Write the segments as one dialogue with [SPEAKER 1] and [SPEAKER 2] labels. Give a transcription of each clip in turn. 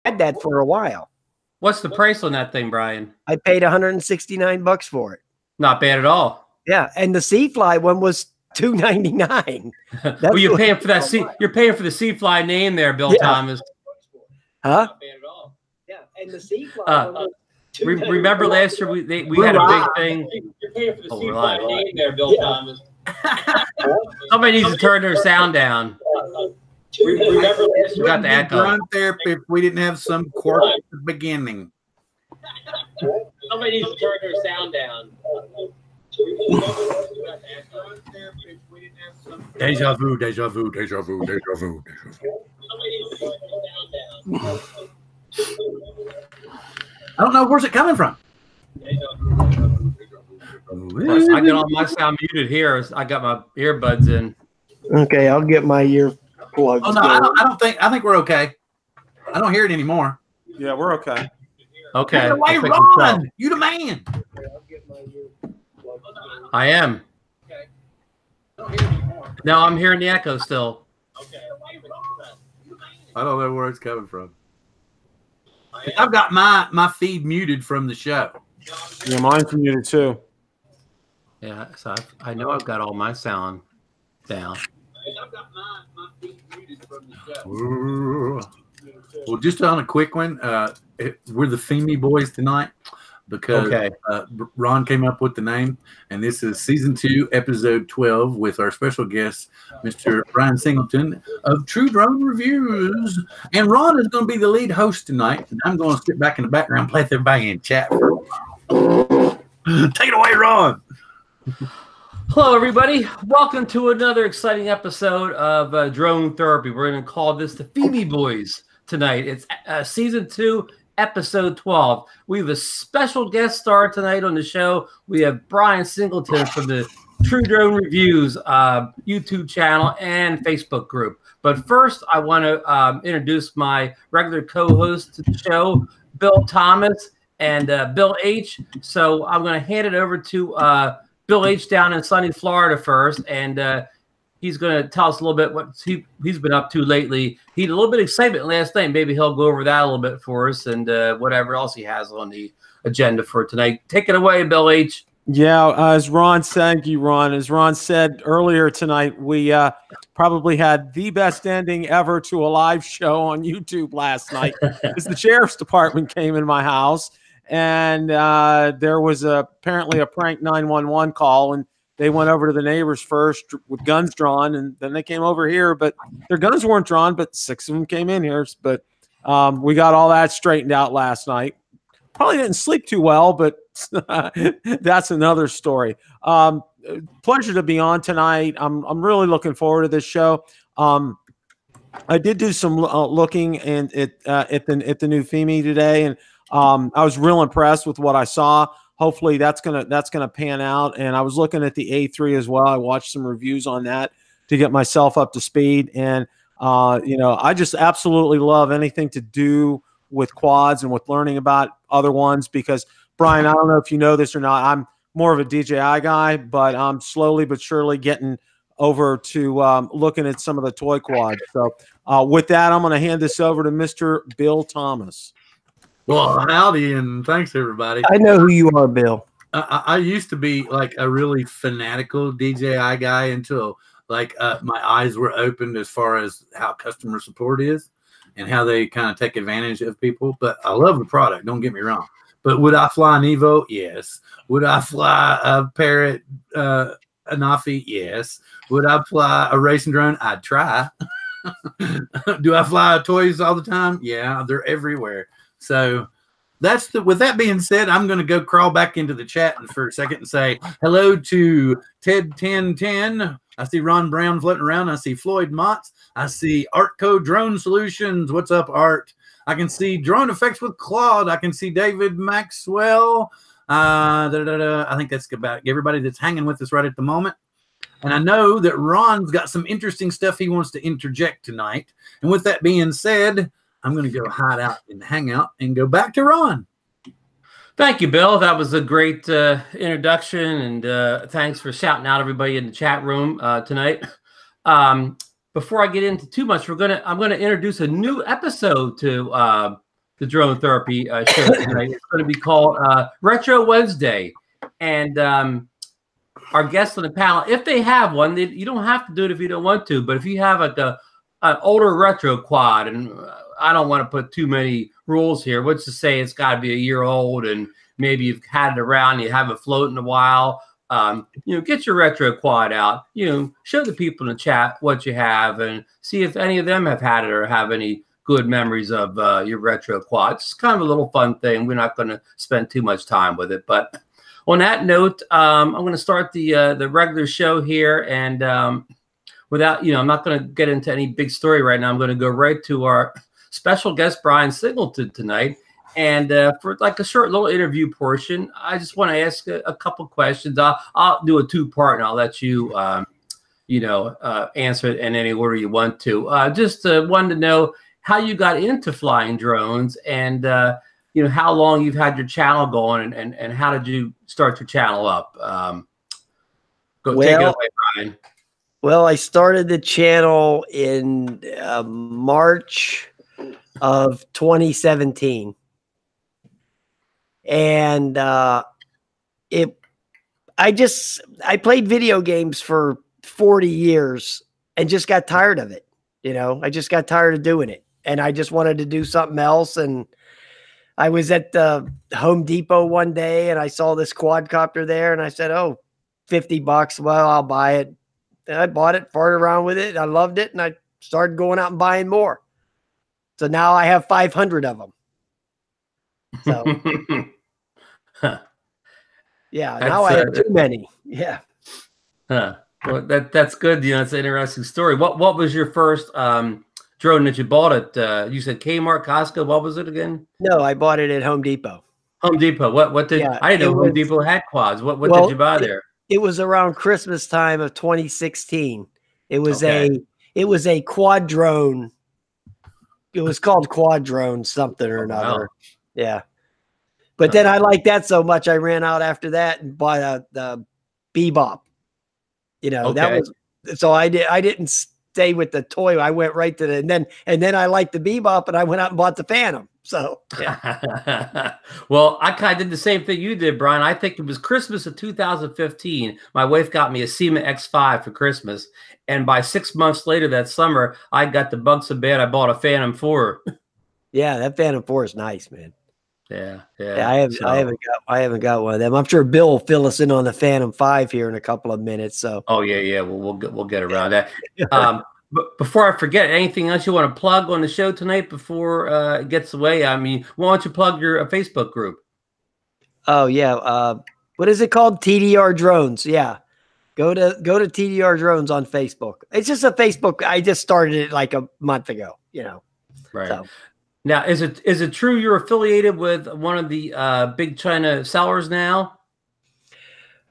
[SPEAKER 1] had that for a while.
[SPEAKER 2] What's the price on that thing, Brian?
[SPEAKER 1] I paid $169 for it.
[SPEAKER 2] Not bad at all.
[SPEAKER 1] Yeah, and the Seafly one was $299.
[SPEAKER 2] Well, you're paying for that. You're paying for the Seafly name there, Bill Thomas.
[SPEAKER 1] Huh? Not bad at all. Yeah, and the Seafly.
[SPEAKER 2] Remember last year we had a big thing. You're paying for the Seafly name there, Bill Thomas. Somebody needs to turn their sound down. Remember last year we got the echo.
[SPEAKER 3] Run therapy if we didn't have some quirk at the beginning.
[SPEAKER 2] Somebody needs to turn their sound down.
[SPEAKER 3] Deja vu, deja vu, deja vu, deja vu, deja vu. I don't know, where's it coming from?
[SPEAKER 2] I got all my sound muted here. I got my earbuds in.
[SPEAKER 1] Okay, I'll get my ear plugs.
[SPEAKER 3] Oh no, I think we're okay. I don't hear it anymore.
[SPEAKER 4] Yeah, we're okay.
[SPEAKER 2] Okay.
[SPEAKER 3] Get away, Ron! You the man.
[SPEAKER 2] I am. No, I'm hearing the echo still.
[SPEAKER 3] I don't know where it's coming from. I've got my feed muted from the show.
[SPEAKER 4] Yeah, mine's muted too.
[SPEAKER 2] Yeah, so I know I've got all my sound down.
[SPEAKER 3] I've got my feed muted from the show. Well, just on a quick one, we're the Fimi Boys tonight because Ron came up with the name, and this is season 2, episode 12, with our special guest, Mr. Bryan Singleton of True Drone Reviews. And Ron is going to be the lead host tonight, and I'm going to sit back in the background and play with everybody in chat for a while. Take it away, Ron.
[SPEAKER 2] Hello, everybody. Welcome to another exciting episode of Drone Therapy. We're going to call this the Fimi Boys tonight. It's season 2, episode 12. We have a special guest star tonight on the show. We have Bryan Singleton from the True Drone Reviews YouTube channel and Facebook group. But first, I want to introduce my regular co-host to the show, Bill Thomas and Bill H. So I'm going to hand it over to Bill H. down in sunny Florida first, and he's going to tell us a little bit what he's been up to lately. He had a little bit of excitement last night. Maybe he'll go over that a little bit for us and whatever else he has on the agenda for tonight. Take it away, Bill H.
[SPEAKER 4] Yeah, as Ron said, thank you, Ron. As Ron said earlier tonight, we probably had the best ending ever to a live show on YouTube last night. Because the sheriff's department came in my house, and there was apparently a prank 911 call, and they went over to the neighbors first with guns drawn, and then they came over here, but their guns weren't drawn, but 6 of them came in here. But we got all that straightened out last night. Probably didn't sleep too well, but that's another story. Pleasure to be on tonight. I'm really looking forward to this show. I did do some looking at the new Fimi today, and I was real impressed with what I saw. Hopefully that's gonna pan out. And I was looking at the A3 as well. I watched some reviews on that to get myself up to speed. And I just absolutely love anything to do with quads and with learning about other ones, because Brian, I don't know if you know this or not, I'm more of a DJI guy, but I'm slowly but surely getting over to looking at some of the toy quads. So with that, I'm going to hand this over to Mr. Bill Thomas.
[SPEAKER 3] Well, howdy, and thanks, everybody.
[SPEAKER 1] I know who you are, Bill.
[SPEAKER 3] I used to be like a really fanatical DJI guy until my eyes were opened as far as how customer support is and how they kind of take advantage of people. But I love the product, don't get me wrong. But would I fly an Evo? Yes. Would I fly a Parrot Anafi? Yes. Would I fly a racing drone? I'd try. Do I fly toys all the time? Yeah, they're everywhere. So with that being said, I'm going to go crawl back into the chat for a second and say hello to Ted1010. I see Ron Brown floating around. I see Floyd Motts. I see Artco Drone Solutions. What's up, Art? I can see Drone Effects with Claude. I can see David Maxwell. I think that's about everybody that's hanging with us right at the moment. And I know that Ron's got some interesting stuff he wants to interject tonight. And with that being said, I'm going to go hide out and hang out and go back to Ron.
[SPEAKER 2] Thank you, Bill. That was a great introduction, and thanks for shouting out everybody in the chat room tonight. Before I get into too much, I'm going to introduce a new episode to the Drone Therapy show tonight. It's going to be called Retro Wednesday. And our guests on the panel, if they have one, you don't have to do it if you don't want to, but if you have like an older retro quad, and I don't want to put too many rules here, what's to say it's got to be a year old and maybe you've had it around, you haven't floated in a while, get your retro quad out, show the people in the chat what you have and see if any of them have had it or have any good memories of your retro quad. It's kind of a little fun thing. We're not going to spend too much time with it, but on that note, I'm going to start the regular show here, and without, I'm not going to get into any big story right now. I'm going to go right to our special guest, Bryan Singleton, tonight. And for like a short little interview portion, I just want to ask a couple questions. I'll do a two-part, and I'll let you, answer it in any order you want to. Just wanted to know how you got into flying drones, and how long you've had your channel going, and how did you start your channel up? Take it away, Bryan.
[SPEAKER 1] Well, I started the channel in March of 2017. And I played video games for 40 years and just got tired of it. I just got tired of doing it, and I just wanted to do something else. And I was at the Home Depot one day and I saw this quadcopter there, and I said, oh, $50. Well, I'll buy it. And I bought it, farted around with it. I loved it. And I started going out and buying more. So now I have 500 of them. So yeah, now I have too many. Yeah.
[SPEAKER 2] Well, that's good. It's an interesting story. What was your first drone that you bought at? You said Kmart, Costco. What was it again?
[SPEAKER 1] No, I bought it at Home Depot.
[SPEAKER 2] Home Depot. What did I didn't know Home Depot had quads. What did you buy there?
[SPEAKER 1] It was around Christmas time of 2016. It was a quad drone. It was called quad drone something or another. Wow. Yeah. But then I liked that so much I ran out after that and bought the Bebop. That was so I didn't stay with the toy. I went right to the and then I liked the Bebop and I went out and bought the Phantom. So yeah.
[SPEAKER 2] Well, I kind of did the same thing you did, Bryan. I think it was Christmas of 2015. My wife got me a SEMA X5 for Christmas, and by 6 months later that summer, I got the bug so bad I bought a Phantom 4.
[SPEAKER 1] Yeah, that Phantom 4 is nice, man.
[SPEAKER 2] Yeah.
[SPEAKER 1] I haven't got one of them. I'm sure Bill will fill us in on the Phantom 5 here in a couple of minutes. So.
[SPEAKER 2] Oh yeah. We'll get around that. But before I forget, anything else you want to plug on the show tonight before it gets away? I mean, why don't you plug your Facebook group?
[SPEAKER 1] Oh yeah. What is it called? TDR Drones. Yeah. Go to TDR Drones on Facebook. It's just a Facebook. I just started it like a month ago.
[SPEAKER 2] Right.
[SPEAKER 1] So.
[SPEAKER 2] Now, is it true you're affiliated with one of the big China sellers now?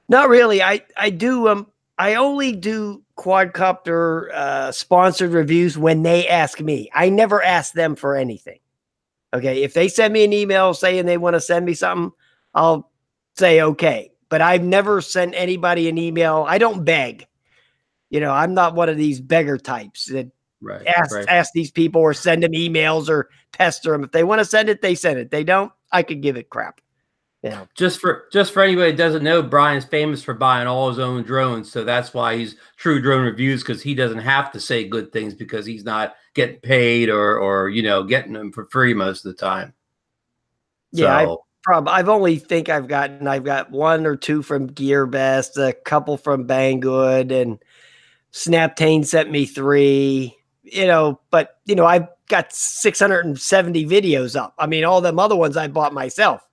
[SPEAKER 1] Not really. I do. I only do quadcopter sponsored reviews when they ask me. I never ask them for anything. Okay. If they send me an email saying they want to send me something, I'll say, okay. But I've never sent anybody an email. I don't beg. I'm not one of these beggar types that ask these people or send them emails or pester them. If they want to send it, they send it. They don't, I could give it crap.
[SPEAKER 2] Just for anybody that doesn't know, Bryan's famous for buying all his own drones, so that's why he's True Drone Reviews, because he doesn't have to say good things because he's not getting paid or getting them for free most of the time.
[SPEAKER 1] Yeah, I've only think I've got one or two from GearBest, a couple from Banggood, and Snaptane sent me 3. But I've got 670 videos up. I mean, all them other ones I bought myself.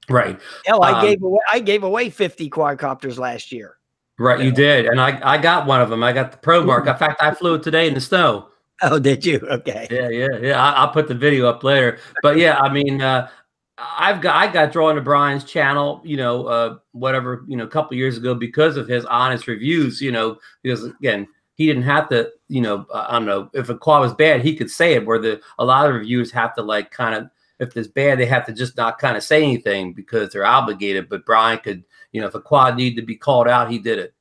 [SPEAKER 2] Right.
[SPEAKER 1] Hell, I gave away 50 quadcopters last year.
[SPEAKER 2] Right, you did, and I got one of them. I got the Pro Mark. In fact, I flew it today in the snow.
[SPEAKER 1] Oh, did you? Okay.
[SPEAKER 2] Yeah. I'll put the video up later. But yeah, I mean, I got drawn to Bryan's channel, a couple years ago because of his honest reviews. Because again, he didn't have to, I don't know, if a quad was bad, he could say it. Where a lot of reviewers have to if it's bad, they have to just not kind of say anything because they're obligated. But Bryan could, if a quad needed to be called out, he did it.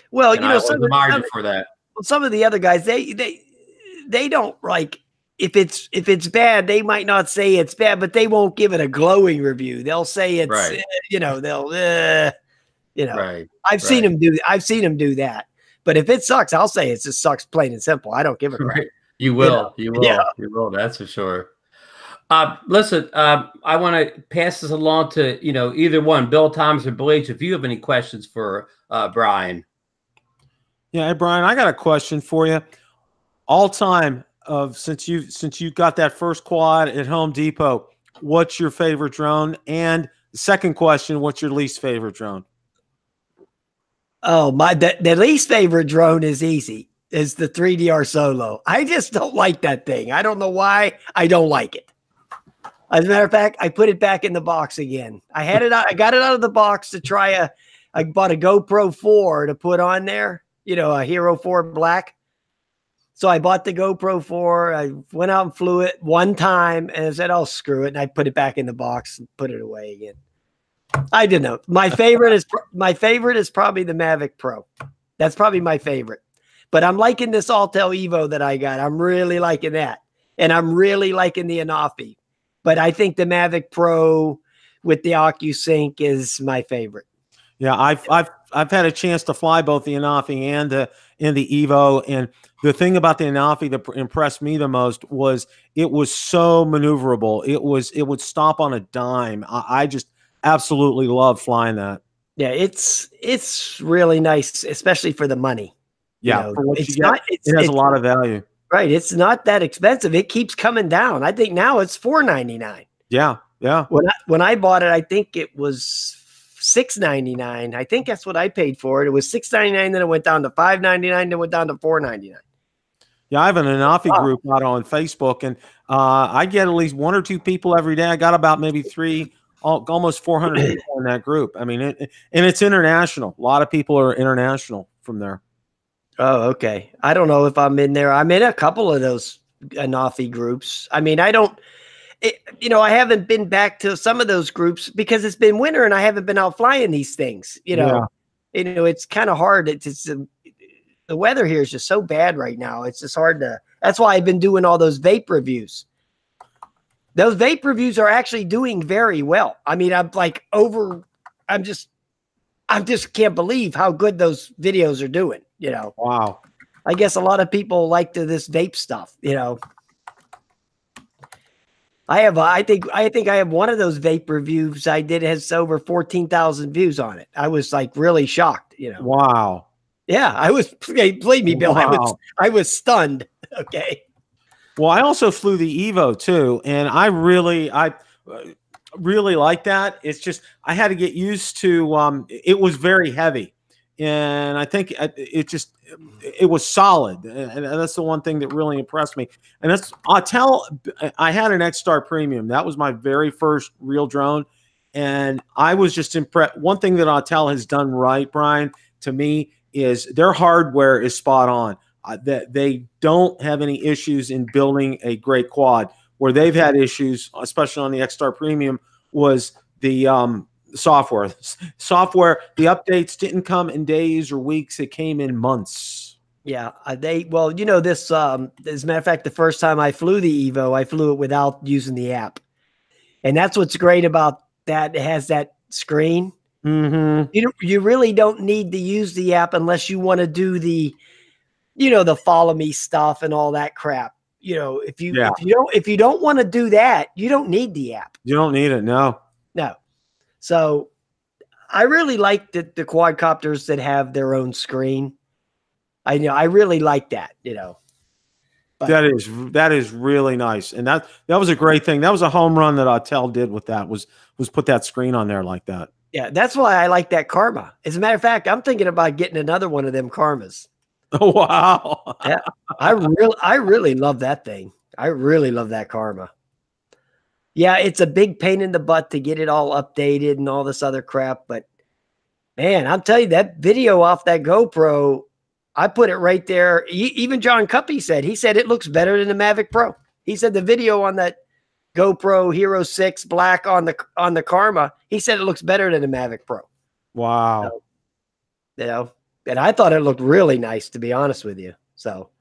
[SPEAKER 1] Well,
[SPEAKER 2] I admired you for that.
[SPEAKER 1] Well, some of the other guys, they don't if it's bad, they might not say it's bad, but they won't give it a glowing review. They'll say it's
[SPEAKER 2] Right. Right.
[SPEAKER 1] I've seen them do that. But if it sucks, I'll say it just sucks, plain and simple. I don't give a crap.
[SPEAKER 2] Right. You will. You will. That's for sure. Listen, I want to pass this along to, either one, Bill, Thomas, or Bill H, if you have any questions for Bryan.
[SPEAKER 4] Yeah, hey, Bryan, I got a question for you. All time since you got that first quad at Home Depot, what's your favorite drone? And the second question, what's your least favorite drone?
[SPEAKER 1] Oh, the least favorite drone is easy. Is the 3DR Solo. I just don't like that thing. I don't know why. I don't like it. As a matter of fact, I put it back in the box again. I got it out of the box to try I bought a GoPro 4 to put on there, a Hero 4 Black. So I bought the GoPro 4. I went out and flew it one time and I said, oh, screw it. And I put it back in the box and put it away again. I didn't know. My favorite is probably the Mavic Pro. That's probably my favorite. But I'm liking this Autel Evo that I got. I'm really liking that. And I'm really liking the Anafi. But I think the Mavic Pro with the OcuSync is my favorite.
[SPEAKER 4] Yeah, I've had a chance to fly both the Anafi and the Evo, and the thing about the Anafi that impressed me the most was it was so maneuverable. It would stop on a dime. I just absolutely love flying that.
[SPEAKER 1] Yeah, it's really nice, especially for the money.
[SPEAKER 4] Yeah, it has a lot of value.
[SPEAKER 1] Right, it's not that expensive. It keeps coming down. I think now it's $4.99.
[SPEAKER 4] Yeah.
[SPEAKER 1] When I bought it, I think it was $6.99. I think that's what I paid for it. It was $6.99, then it went down to $5.99, then it went down to $4.99.
[SPEAKER 4] Yeah, I have an Anafi group out on Facebook, and I get at least one or two people every day. I got about maybe almost 400 people in that group. I mean, and it's international. A lot of people are international from there.
[SPEAKER 1] Oh, okay. I don't know if I'm in there. I'm in a couple of those Anafi groups. I mean, I haven't been back to some of those groups because it's been winter and I haven't been out flying these things. It's kind of hard. The weather here is just so bad right now. It's just hard to. That's why I've been doing all those vape reviews. Those vape reviews are actually doing very well. I mean, I just can't believe how good those videos are doing.
[SPEAKER 4] Wow.
[SPEAKER 1] I guess a lot of people like this vape stuff. I think I have one of those vape reviews I did has over 14,000 views on it. I was like really shocked.
[SPEAKER 4] Wow.
[SPEAKER 1] Yeah, I was. Believe me, Bill.
[SPEAKER 4] Wow.
[SPEAKER 1] I was stunned. Okay.
[SPEAKER 4] Well, I also flew the Evo too, and I really like that. It's just I had to get used to. It was very heavy, and I think it was solid, and that's the one thing that really impressed me. And I had an X-Star Premium. That was my very first real drone, and I was just impressed. One thing that Autel has done right, Bryan, to me, is their hardware is spot on. That they don't have any issues in building a great quad. Where they've had issues, especially on the X-Star Premium, was the software. The updates didn't come in days or weeks; it came in months.
[SPEAKER 1] Yeah, this. As a matter of fact, the first time I flew the Evo, I flew it without using the app, and that's what's great about that. It has that screen.
[SPEAKER 4] Mm-hmm.
[SPEAKER 1] You really don't need to use the app unless you want to do the follow me stuff and all that crap. If you don't want to do that, you don't need the app.
[SPEAKER 4] You don't need it. No.
[SPEAKER 1] So I really like the quadcopters that have their own screen. I really like that, But
[SPEAKER 4] that is really nice. And that was a great thing. That was a home run that Autel did with that was put that screen on there like that.
[SPEAKER 1] Yeah, that's why I like that Karma. As a matter of fact, I'm thinking about getting another one of them Karmas.
[SPEAKER 4] Oh, wow.
[SPEAKER 1] Yeah, I really love that thing. I really love that Karma. Yeah, it's a big pain in the butt to get it all updated and all this other crap. But man, I'll tell you, that video off that GoPro, I put it right there. Even John Cuppy said it looks better than the Mavic Pro. He said the video on that GoPro Hero 6 Black on the Karma, he said it looks better than the Mavic Pro.
[SPEAKER 4] Wow.
[SPEAKER 1] So, and I thought it looked really nice, to be honest with you. So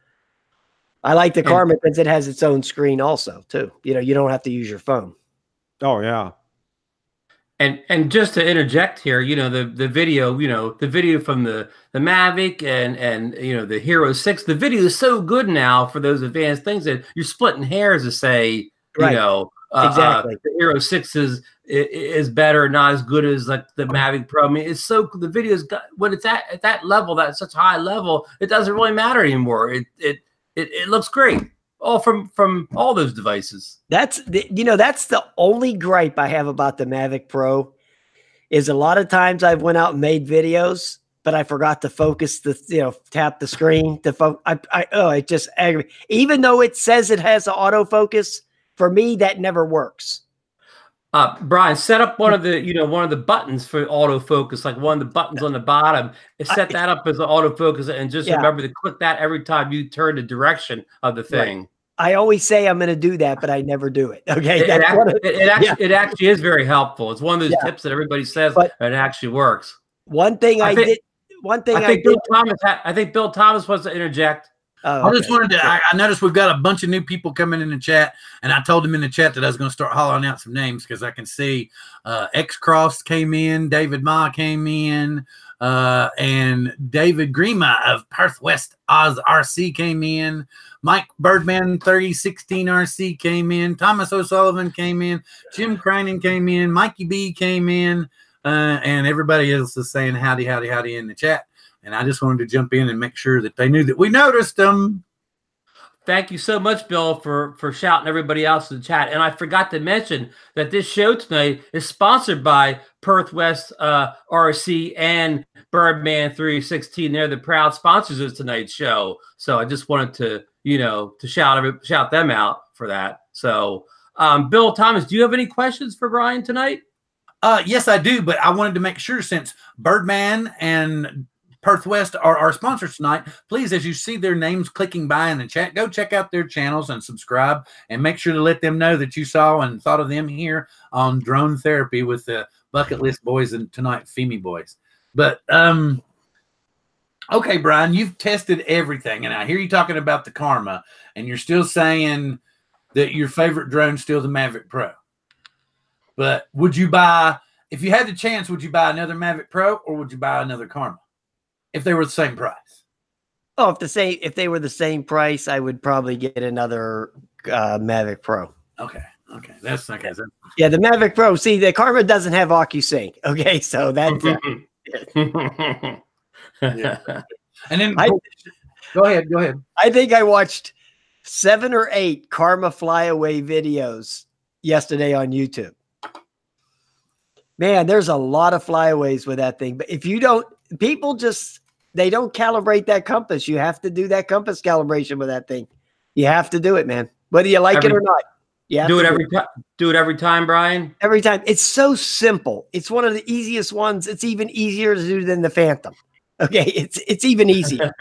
[SPEAKER 1] I like the Karma because it has its own screen also too. You don't have to use your phone.
[SPEAKER 4] Oh yeah.
[SPEAKER 2] And just to interject here, the video, the video from the Mavic and the Hero 6, the video is so good now for those advanced things that you're splitting hairs to say,
[SPEAKER 1] exactly.
[SPEAKER 2] The Hero 6 is better, not as good as like the Mavic Pro. I mean, the video's got when it's at that level, that's such a high level, it doesn't really matter anymore. It looks great. All from all those devices.
[SPEAKER 1] That's the only gripe I have about the Mavic Pro is a lot of times I've went out and made videos, but I forgot to focus tap the screen to it just aggravates. Even though it says it has an autofocus, for me that never works.
[SPEAKER 2] Bryan, set up one of the buttons for autofocus, like one of the buttons on the bottom. Set that up as an autofocus, and just remember to click that every time you turn the direction of the thing.
[SPEAKER 1] Right. I always say I'm going to do that, but I never do it. Okay,
[SPEAKER 2] it actually is very helpful. It's one of those tips that everybody says, but it actually works.
[SPEAKER 1] I
[SPEAKER 2] think Bill Thomas wants to interject.
[SPEAKER 3] I just wanted to. I noticed we've got a bunch of new people coming in the chat, and I told them in the chat that I was going to start hollering out some names because I can see X Cross came in, David Ma came in, and David Grima of Perth West Oz RC came in. Mike Birdman 3016 RC came in. Thomas O'Sullivan came in. Jim Crinan came in. Mikey B came in, and everybody else is saying howdy, howdy, howdy in the chat. And I just wanted to jump in and make sure that they knew that we noticed them.
[SPEAKER 2] Thank you so much, Bill, for shouting everybody else in the chat. And I forgot to mention that this show tonight is sponsored by Perth West RC and Birdman 316. They're the proud sponsors of tonight's show. So I just wanted to shout them out for that. So, Bill Thomas, do you have any questions for Bryan tonight?
[SPEAKER 3] Yes, I do. But I wanted to make sure, since Birdman and Perth West are our sponsors tonight, please, as you see their names clicking by in the chat, go check out their channels and subscribe, and make sure to let them know that you saw and thought of them here on Drone Therapy with the Bucketlist Boys and tonight Fimi Boys. But okay, Bryan, you've tested everything, and I hear you talking about the Karma, and you're still saying that your favorite drone is still the Mavic Pro. But would you buy, if you had the chance, would you buy another Mavic Pro or would you buy another Karma? If they were the same price.
[SPEAKER 1] Oh, if they were the same price, I would probably get another Mavic Pro.
[SPEAKER 3] Okay. That's okay.
[SPEAKER 1] Yeah, the Mavic Pro. See, the Karma doesn't have OcuSync. Okay, so that's
[SPEAKER 3] And then go ahead.
[SPEAKER 1] I think I watched 7 or 8 Karma flyaway videos yesterday on YouTube. Man, there's a lot of flyaways with that thing. But if you don't, they don't calibrate that compass. You have to do that compass calibration with that thing. You have to do it, man. Whether you like it or not. You
[SPEAKER 2] do it every time. Do it every time, Bryan.
[SPEAKER 1] Every time. It's so simple. It's one of the easiest ones. It's even easier to do than the Phantom. Okay, it's even easier.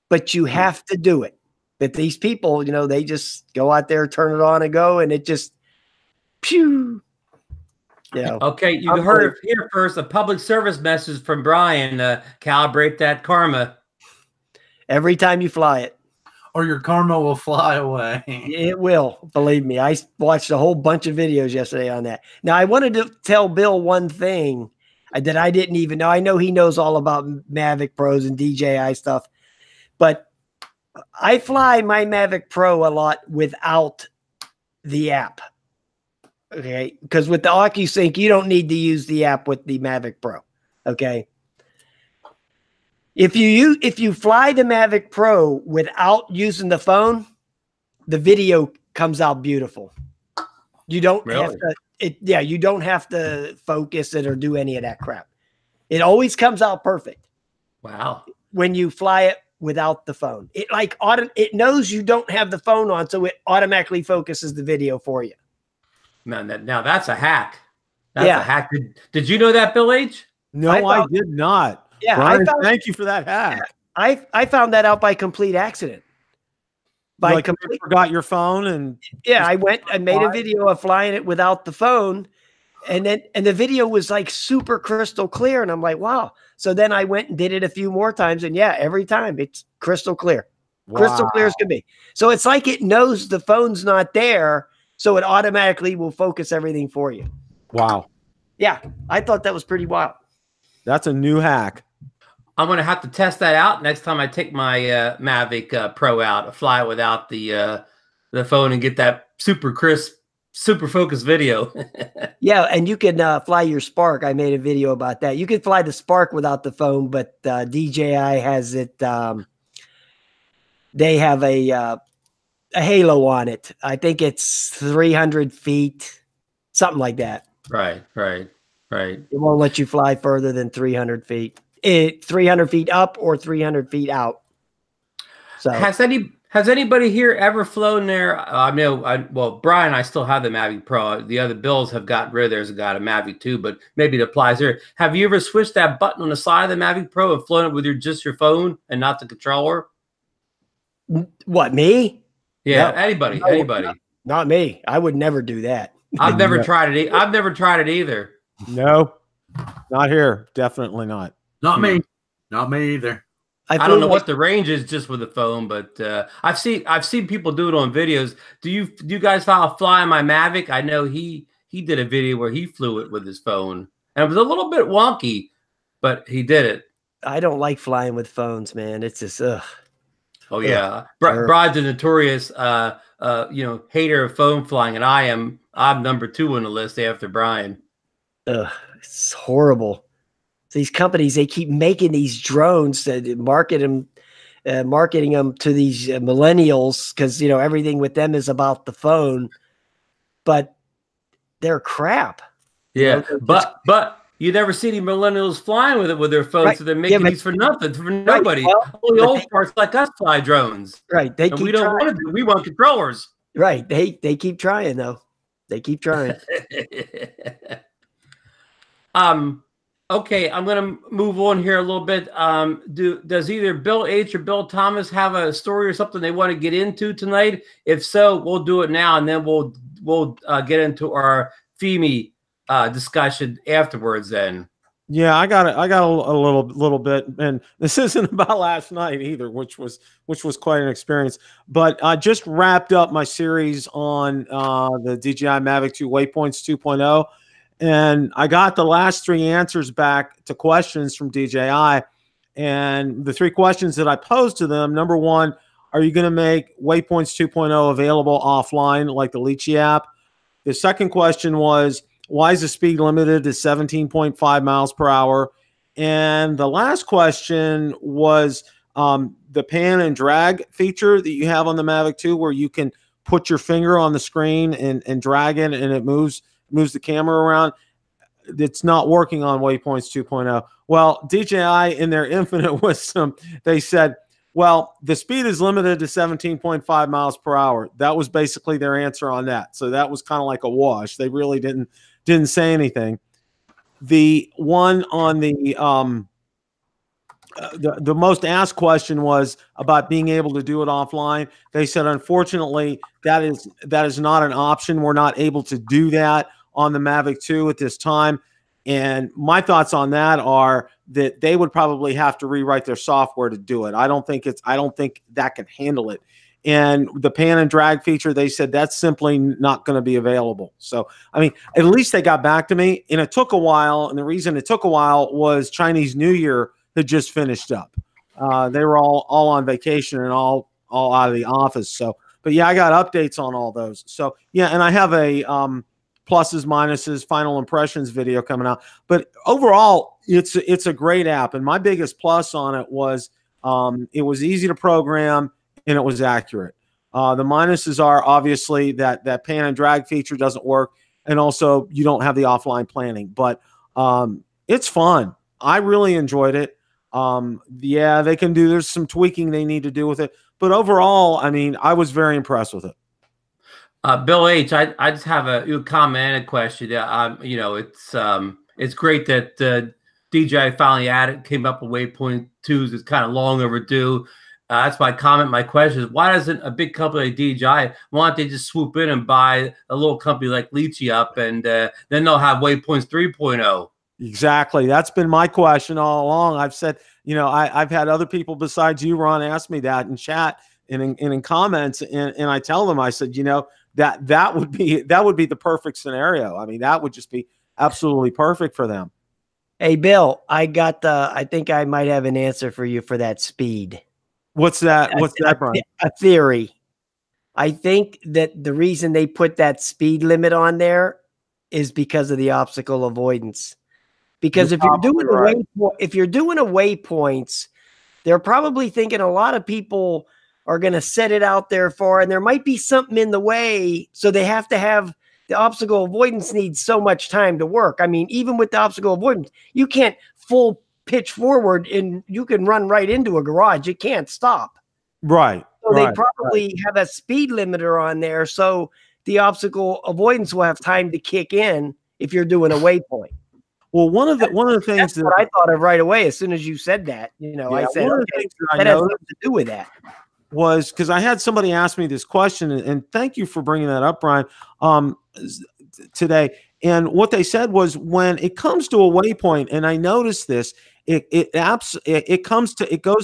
[SPEAKER 1] But you have to do it. But these people, they just go out there, turn it on and go, and it just pew.
[SPEAKER 2] Okay, you heard it here first. A public service message from Bryan. Calibrate that Karma.
[SPEAKER 1] Every time you fly it.
[SPEAKER 3] Or your Karma will fly away.
[SPEAKER 1] It will. Believe me. I watched a whole bunch of videos yesterday on that. Now, I wanted to tell Bill one thing that I didn't even know. I know he knows all about Mavic Pros and DJI stuff. But I fly my Mavic Pro a lot without the app. Okay, because with the OcuSync, you don't need to use the app with the Mavic Pro. Okay, if you fly the Mavic Pro without using the phone, the video comes out beautiful. You don't have to. You don't have to focus it or do any of that crap. It always comes out perfect.
[SPEAKER 2] Wow!
[SPEAKER 1] When you fly it without the phone, it knows you don't have the phone on, so it automatically focuses the video for you.
[SPEAKER 2] Now that's a hack. That's a hack. Did you know that, Bill H?
[SPEAKER 4] No, I did not.
[SPEAKER 1] Yeah,
[SPEAKER 4] Bryan, thank you for that hack.
[SPEAKER 1] I found that out by complete accident.
[SPEAKER 4] You forgot your phone, and
[SPEAKER 1] I made a video of flying it without the phone, and the video was like super crystal clear, and I'm like, wow. So then I went and did it a few more times, and every time it's crystal clear. Crystal clear as can be. So it's like it knows the phone's not there, so it automatically will focus everything for you.
[SPEAKER 4] Wow.
[SPEAKER 1] Yeah, I thought that was pretty wild.
[SPEAKER 4] That's a new hack.
[SPEAKER 2] I'm going to have to test that out next time I take my Mavic Pro out, fly without the phone, and get that super crisp, super focused video.
[SPEAKER 1] Yeah, and you can fly your Spark. I made a video about that. You can fly the Spark without the phone, but DJI has it. They have a halo on it. I think it's 300 feet, something like that.
[SPEAKER 2] Right.
[SPEAKER 1] It won't let you fly further than 300 feet. 300 feet up or 300 feet out. So
[SPEAKER 2] has anybody here ever flown there? Well, Bryan, I still have the Mavic Pro. The other Bills have got rid of theirs and got a Mavic 2, but maybe it applies here. Have you ever switched that button on the side of the Mavic Pro and flown it with just your phone and not the controller?
[SPEAKER 1] What, me?
[SPEAKER 2] Yeah,
[SPEAKER 1] No.
[SPEAKER 2] anybody.
[SPEAKER 1] Not me. I would never do that.
[SPEAKER 2] I've never tried it. I've never tried it either.
[SPEAKER 4] No, not here. Definitely not.
[SPEAKER 3] Not me. Not me either.
[SPEAKER 2] I don't know what the range is just with the phone, but I've seen people do it on videos. Do you guys fly on my Mavic? I know he did a video where he flew it with his phone, and it was a little bit wonky, but he did it.
[SPEAKER 1] I don't like flying with phones, man. It's just
[SPEAKER 2] Oh yeah, Brian's a notorious hater of phone flying, and I'm number 2 on the list after Bryan.
[SPEAKER 1] It's horrible. These companies, they keep making these drones that marketing them to these millennials because everything with them is about the phone, but they're crap.
[SPEAKER 2] Yeah, but you never see any millennials flying with it with their phones, right. So they're making these for nothing, for nobody. Right. Well, only old parts like us fly drones,
[SPEAKER 1] right?
[SPEAKER 2] We don't want to do. We want controllers,
[SPEAKER 1] right? They keep trying though. They keep trying.
[SPEAKER 2] Okay, I'm going to move on here a little bit. Does either Bill H or Bill Thomas have a story or something they want to get into tonight? If so, we'll do it now, and then we'll get into our Fimi discussion afterwards. Then,
[SPEAKER 4] yeah, I got a little bit, and this isn't about last night either, which was quite an experience. But I just wrapped up my series on the DJI Mavic 2 Waypoints 2.0. And I got the last 3 answers back to questions from DJI. And the 3 questions that I posed to them, number 1, are you going to make Waypoints 2.0 available offline like the Litchi app? The second question was, why is the speed limited to 17.5 miles per hour? And the last question was the pan and drag feature that you have on the Mavic 2 where you can put your finger on the screen and drag it and it moves the camera around. It's not working on Waypoints 2.0. Well, DJI, in their infinite wisdom, they said, well, the speed is limited to 17.5 miles per hour. That was basically their answer on that. So that was kind of like a wash. They really didn't say anything. The one on the most asked question was about being able to do it offline. They said, unfortunately, that is not an option. We're not able to do that on the Mavic 2 at this time. And my thoughts on that are that they would probably have to rewrite their software to do it. I don't think that can handle it. And the pan and drag feature, they said that's simply not going to be available. So, I mean, at least they got back to me, and it took a while. And the reason it took a while was Chinese New Year had just finished up. They were all on vacation and all out of the office. So, but yeah, I got updates on all those. So yeah, and I have a pluses, minuses, final impressions video coming out. But overall, it's a great app. And my biggest plus on it was it was easy to program and it was accurate. The minuses are obviously that pan and drag feature doesn't work, and also you don't have the offline planning. But it's fun. I really enjoyed it. Yeah, they can do. There's some tweaking they need to do with it, but overall, I mean, I was very impressed with it.
[SPEAKER 2] Bill H, I just have a comment and a question. It's great that DJI finally came up with Waypoint 2s. It's kind of long overdue. That's my comment. My question is, why doesn't a big company like DJI, why don't they just swoop in and buy a little company like Litchi up, and then they'll have Waypoints 3.0?
[SPEAKER 4] Exactly. That's been my question all along. I've said, I've had other people besides you, Ron, ask me that in chat. and in comments, and I tell them, I said, that would be the perfect scenario. I mean, that would just be absolutely perfect for them.
[SPEAKER 1] Hey, Bill, I think I might have an answer for you for that speed.
[SPEAKER 4] What's that? What's that, Bryan?
[SPEAKER 1] A theory. I think that the reason they put that speed limit on there is because of the obstacle avoidance. Because if you're doing waypoints, they're probably thinking a lot of people are going to set it out there for, and there might be something in the way. So they have to have the obstacle avoidance needs so much time to work. I mean, even with the obstacle avoidance, you can't full pitch forward and you can run right into a garage. It can't stop.
[SPEAKER 4] Right.
[SPEAKER 1] So they probably have a speed limiter on there. So the obstacle avoidance will have time to kick in if you're doing a waypoint.
[SPEAKER 4] Well, one of the things
[SPEAKER 1] that I thought of right away as soon as you said that, I said,
[SPEAKER 4] one of the things
[SPEAKER 1] that has something to do with that.
[SPEAKER 4] Was because I had somebody ask me this question, and thank you for bringing that up, Bryan, today. And what they said was, when it comes to a waypoint, and I noticed this, it goes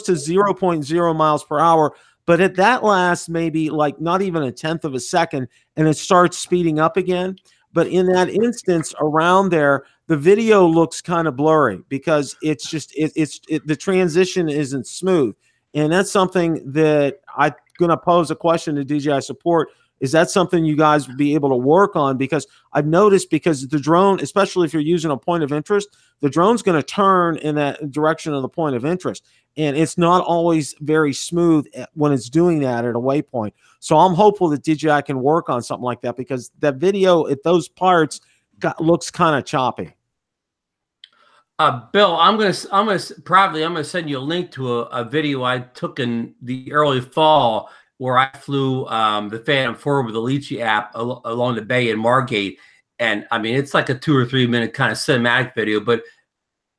[SPEAKER 4] to 0.0 miles per hour, but at that last maybe like not even a tenth of a second, and it starts speeding up again. But in that instance around there, the video looks kind of blurry because it's just the transition isn't smooth. And that's something that I'm going to pose a question to DJI Support. Is that something you guys would be able to work on? Because I've noticed, because the drone, especially if you're using a point of interest, the drone's going to turn in that direction of the point of interest. And it's not always very smooth when it's doing that at a waypoint. So I'm hopeful that DJI can work on something like that, because that video at those parts looks kind of choppy.
[SPEAKER 2] Bill, I'm gonna send you a link to a video I took in the early fall where I flew the Phantom 4 with the Litchi app along the bay in Margate, and I mean, it's like a 2 or 3 minute kind of cinematic video, but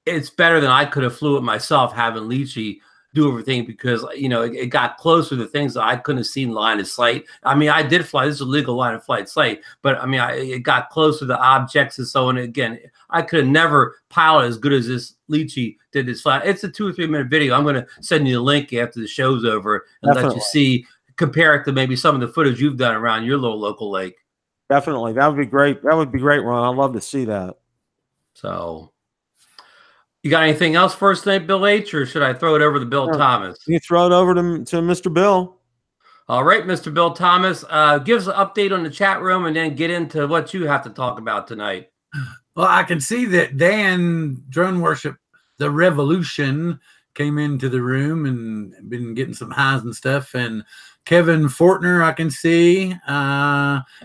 [SPEAKER 2] it's better than I could have flew it myself, having Litchi do everything, because it got closer to things that I couldn't have seen line of sight. I mean, I did fly. This is a legal line of flight sight, but I mean, it got closer to objects and so on. Again, I could have never pilot as good as this Litchi did this flight. It's a 2 or 3 minute video. I'm going to send you the link after the show's over and let you see, compare it to maybe some of the footage you've done around your little local lake.
[SPEAKER 4] Definitely. That would be great. That would be great, Ron. I'd love to see that.
[SPEAKER 2] So, you got anything else for us tonight, Bill H., or should I throw it over to Bill Thomas?
[SPEAKER 4] You throw it over to Mr. Bill.
[SPEAKER 2] All right, Mr. Bill Thomas. Give us an update on the chat room and then get into what you have to talk about tonight.
[SPEAKER 3] Well, I can see that Dan Drone Worship, the Revolution, came into the room and been getting some highs and stuff. And Kevin Fortner, I can see.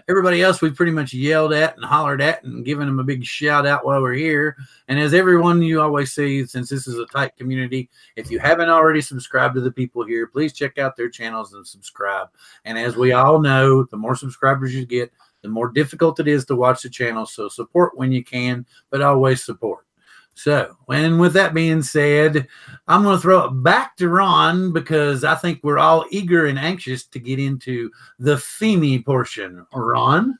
[SPEAKER 3] Everybody else we pretty much yelled at and hollered at and given them a big shout out while we're here. And as everyone, you always see, since this is a tight community, if you haven't already subscribed to the people here, please check out their channels and subscribe. And as we all know, the more subscribers you get, the more difficult it is to watch the channel. So support when you can, but always support. So, and with that being said, I'm going to throw it back to Ron, because I think we're all eager and anxious to get into the Fimi portion. Ron?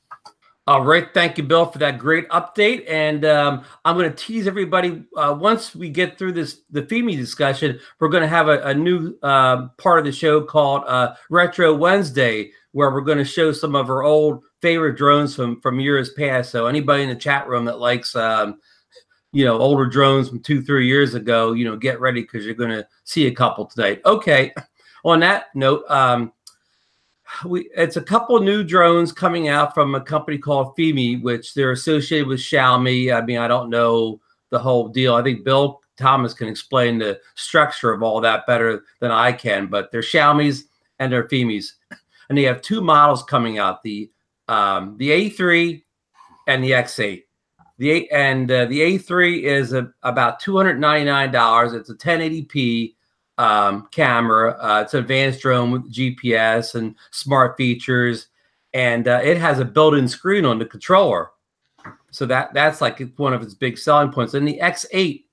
[SPEAKER 2] All right. Thank you, Bill, for that great update. And I'm going to tease everybody. Once we get through the Fimi discussion, we're going to have a new part of the show called Retro Wednesday, where we're going to show some of our old favorite drones from years past. So anybody in the chat room that likes older drones from 2-3 years ago, get ready, because you're going to see a couple tonight. Okay. On that note, it's a couple new drones coming out from a company called Fimi, which they're associated with Xiaomi. I mean, I don't know the whole deal. I think Bill Thomas can explain the structure of all that better than I can, but they're Xiaomi's and they're Fimis. And they have two models coming out, the A3 and the X8. The A3 is about $299. It's a 1080p camera. It's an advanced drone with GPS and smart features, and it has a built-in screen on the controller. So that's like one of its big selling points. And the X8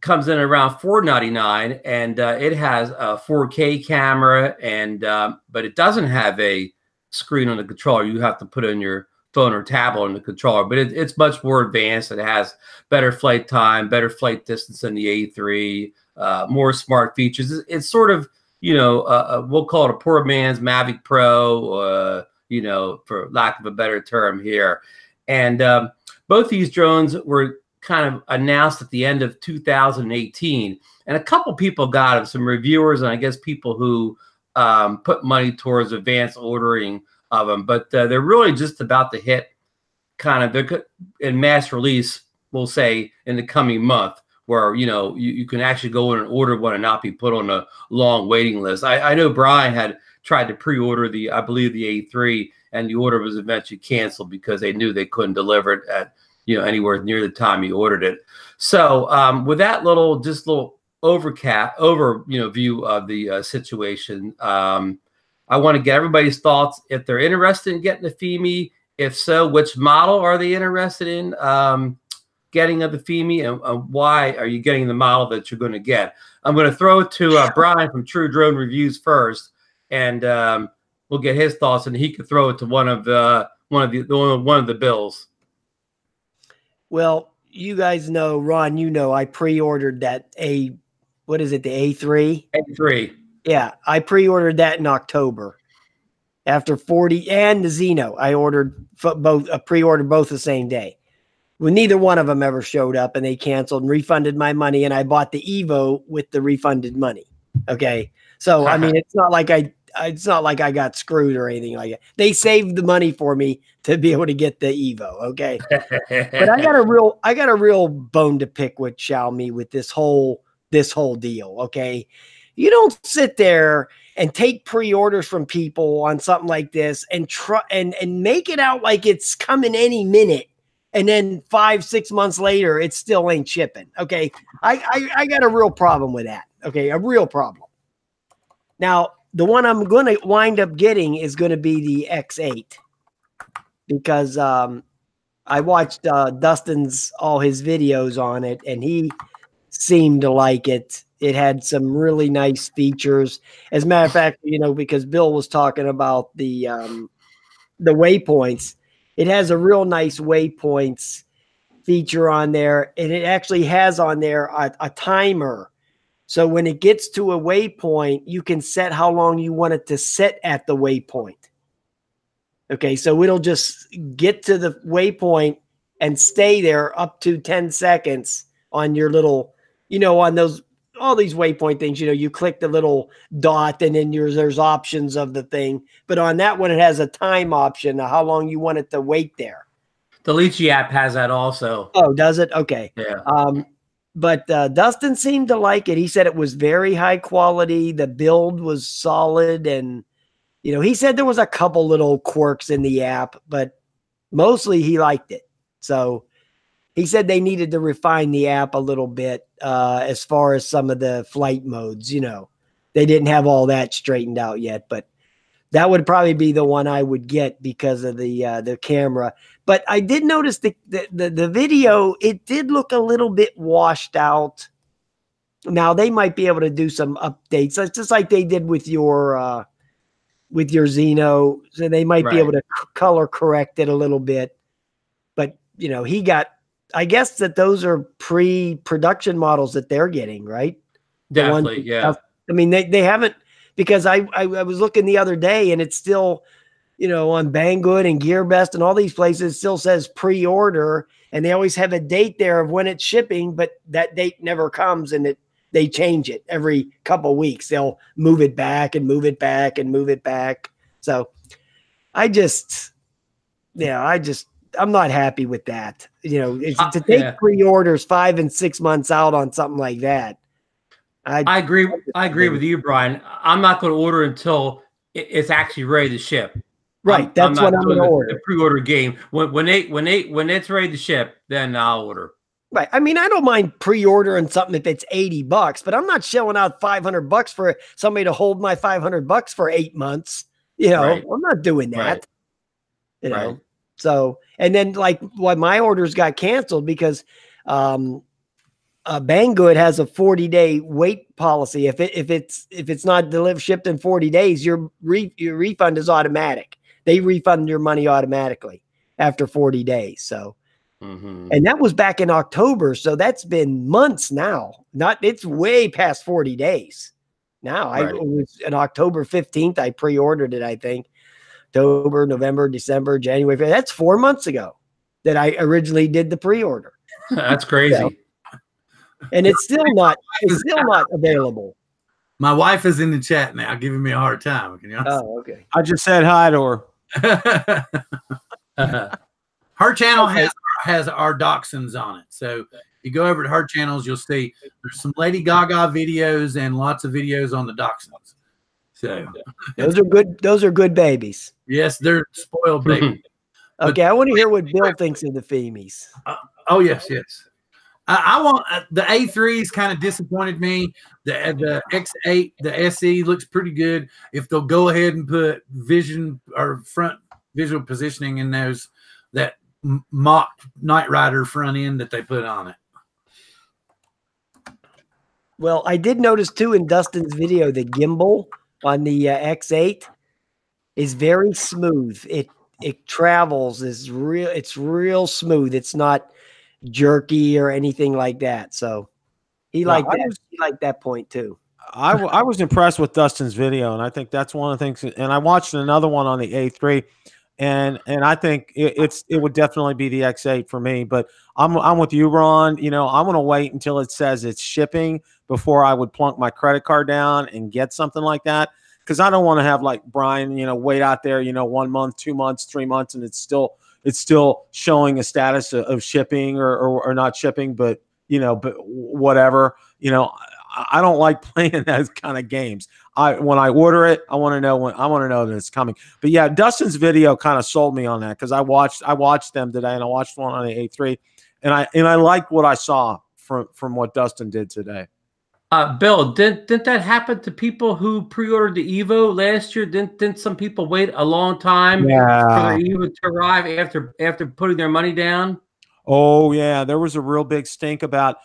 [SPEAKER 2] comes in around $499, and it has a 4K camera, and but it doesn't have a screen on the controller. You have to put in your phone or tablet on the controller, but it's much more advanced. It has better flight time, better flight distance than the A3, more smart features. It's sort of we'll call it a poor man's Mavic Pro, for lack of a better term here. And both these drones were kind of announced at the end of 2018. And a couple people got them, some reviewers, and I guess people who put money towards advanced ordering of them. But they're really just about to hit they're in mass release, we'll say, in the coming month, where you can actually go in and order one and not be put on a long waiting list. I know Bryan had tried to pre-order I believe the A3, and the order was eventually canceled because they knew they couldn't deliver it at anywhere near the time he ordered it. So with that little view of the situation, I want to get everybody's thoughts if they're interested in getting the Fimi. If so, which model are they interested in getting of the Fimi, and why are you getting the model that you're going to get? I'm going to throw it to Bryan from True Drone Reviews first, and we'll get his thoughts, and he could throw it to one of the bills.
[SPEAKER 1] Well, you guys know, Ron, I pre-ordered that the A3?
[SPEAKER 2] A3.
[SPEAKER 1] Yeah, I pre-ordered that in October. After 40, and the Xeno, I pre-ordered both the same day. Well, neither one of them ever showed up, and they canceled and refunded my money, and I bought the Evo with the refunded money. Okay, so I mean, it's not like I got screwed or anything like that. They saved the money for me to be able to get the Evo. Okay, but I got a real bone to pick with Xiaomi with this whole deal. Okay, you don't sit there and take pre-orders from people on something like this and try and make it out like it's coming any minute. And then 5-6 months later, it still ain't shipping. Okay. I got a real problem with that. Okay. A real problem. Now, the one I'm going to wind up getting is going to be the X8 because I watched Dustin's, all his videos on it, and he seemed to like it. It had some really nice features. As a matter of fact, because Bill was talking about the waypoints, it has a real nice waypoints feature on there, and it actually has on there a timer. So when it gets to a waypoint, you can set how long you want it to sit at the waypoint. Okay, so it'll just get to the waypoint and stay there up to 10 seconds on your little, on all these waypoint things, you click the little dot and then there's options of the thing. But on that one, it has a time option of how long you want it to wait there.
[SPEAKER 2] The Lychee app has that also.
[SPEAKER 1] Oh, does it? Okay.
[SPEAKER 2] Yeah.
[SPEAKER 1] But Dustin seemed to like it. He said it was very high quality. The build was solid. And, he said there was a couple little quirks in the app, but mostly he liked it. So he said they needed to refine the app a little bit as far as some of the flight modes. They didn't have all that straightened out yet, but that would probably be the one I would get because of the camera. But I did notice the video, it did look a little bit washed out. Now they might be able to do some updates. It's just like they did with your Xeno. So they might be able to color correct it a little bit. But, I guess that those are pre-production models that they're getting, right?
[SPEAKER 2] Definitely, yeah.
[SPEAKER 1] I mean, they haven't, because I was looking the other day and it's still, on Banggood and GearBest and all these places, it still says pre-order, and they always have a date there of when it's shipping, but that date never comes, and they change it every couple of weeks. They'll move it back and move it back and move it back. So I'm not happy with that. To take pre-orders 5 and 6 months out on something like that.
[SPEAKER 2] I agree with you, Bryan. I'm not going to order until it's actually ready to ship.
[SPEAKER 1] Right. That's what I'm going to order.
[SPEAKER 2] The pre-order game. When it's ready to ship, then I'll order.
[SPEAKER 1] Right. I mean, I don't mind pre-ordering something if it's $80, but I'm not shelling out $500 for somebody to hold my $500 for 8 months.
[SPEAKER 2] Right.
[SPEAKER 1] I'm not doing that.
[SPEAKER 2] Right.
[SPEAKER 1] Right. So, and then my orders got canceled because Banggood has a 40-day wait policy. If it's not shipped in 40 days, your refund is automatic. They refund your money automatically after 40 days. So, and that was back in October. So that's been months now. It's way past 40 days. now.
[SPEAKER 2] Right.
[SPEAKER 1] It was on October 15th. I pre-ordered it, I think. October, November, December, January. That's 4 months ago that I originally did the pre-order.
[SPEAKER 2] That's crazy.
[SPEAKER 1] So, and it's still not available.
[SPEAKER 3] My wife is in the chat now, giving me a hard time. Can you
[SPEAKER 1] Oh, okay.
[SPEAKER 4] I just said hi to her.
[SPEAKER 3] Her channel has our dachshunds on it. So if you go over to her channels, you'll see there's some Lady Gaga videos and lots of videos on the dachshunds. So
[SPEAKER 1] Those are good. Those are good babies.
[SPEAKER 3] yes, they're spoiled babies.
[SPEAKER 1] Okay, I want to hear what Bill thinks of the Fimis.
[SPEAKER 3] Oh yes, yes. I want the A3s kind of disappointed me. The X8, the SE looks pretty good. If they'll go ahead and put vision or front visual positioning in those, that mock Knight Rider front end that they put on it.
[SPEAKER 1] Well, I did notice too in Dustin's video, the gimbal on the X8 is very smooth. It travels is real. It's real smooth. It's not jerky or anything like that. So he liked that. He liked that point too.
[SPEAKER 4] I was impressed with Dustin's video, and I think that's one of the things. And I watched another one on the A3, and I think it would definitely be the X8 for me. But I'm with you, Ron. You know, I'm gonna wait until it says it's shipping before I would plunk my credit card down and get something like that, because I don't want to have like Bryan, you know, wait out there, you know, 1 month, 2 months, 3 months, and it's still showing a status of shipping or not shipping, but you know, but whatever, you know. I don't like playing those kind of games. When I order it, I want to know that it's coming. But yeah, Dustin's video kind of sold me on that, because I watched them today, and I watched one on the A3, and I liked what I saw from what Dustin did today.
[SPEAKER 2] Bill, didn't that happen to people who pre-ordered the Evo last year? Didn't some people wait a long time for their Evo to arrive after putting their money down? Oh
[SPEAKER 4] yeah, there was a real big stink about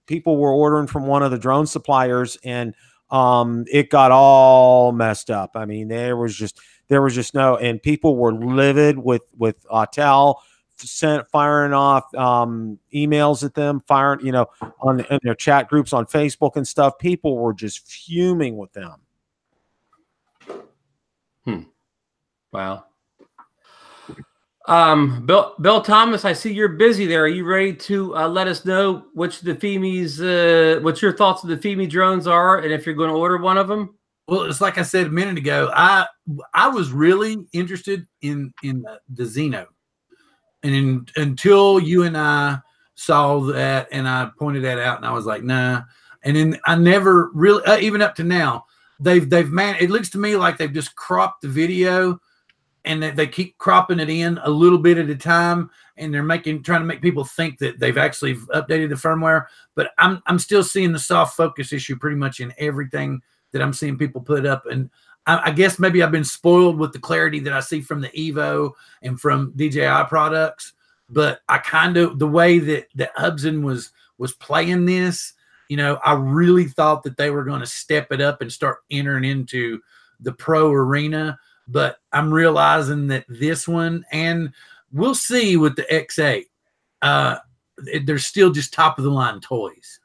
[SPEAKER 4] people were ordering from one of the drone suppliers, and it got all messed up. I mean, there was just no, and people were livid with Autel firing off emails at them, firing, you know, in their chat groups on Facebook and stuff. People were just fuming with them.
[SPEAKER 2] Wow. Bill Thomas, I see you're busy there. Are you ready to let us know which the Fimi's, what your thoughts of the Fimi drones are, and if you're going to order one of them?
[SPEAKER 3] Well, it's like I said a minute ago. I was really interested in the Xeno, and until you and I saw that, and I pointed that out, and I was like, nah. And then I never really, even up to now, they've it looks to me like they've just cropped the video, and they keep cropping it in a little bit at a time, and they're trying to make people think that they've actually updated the firmware. But I'm still seeing the soft focus issue pretty much in everything that I'm seeing people put up. And I guess maybe I've been spoiled with the clarity that I see from the Evo and from DJI products. But I kind of, the way that Hubsan was playing this, you know, I really thought that they were going to step it up and start entering into the pro arena. But I'm realizing that this one, and we'll see with the X8, they're still just top of the line toys,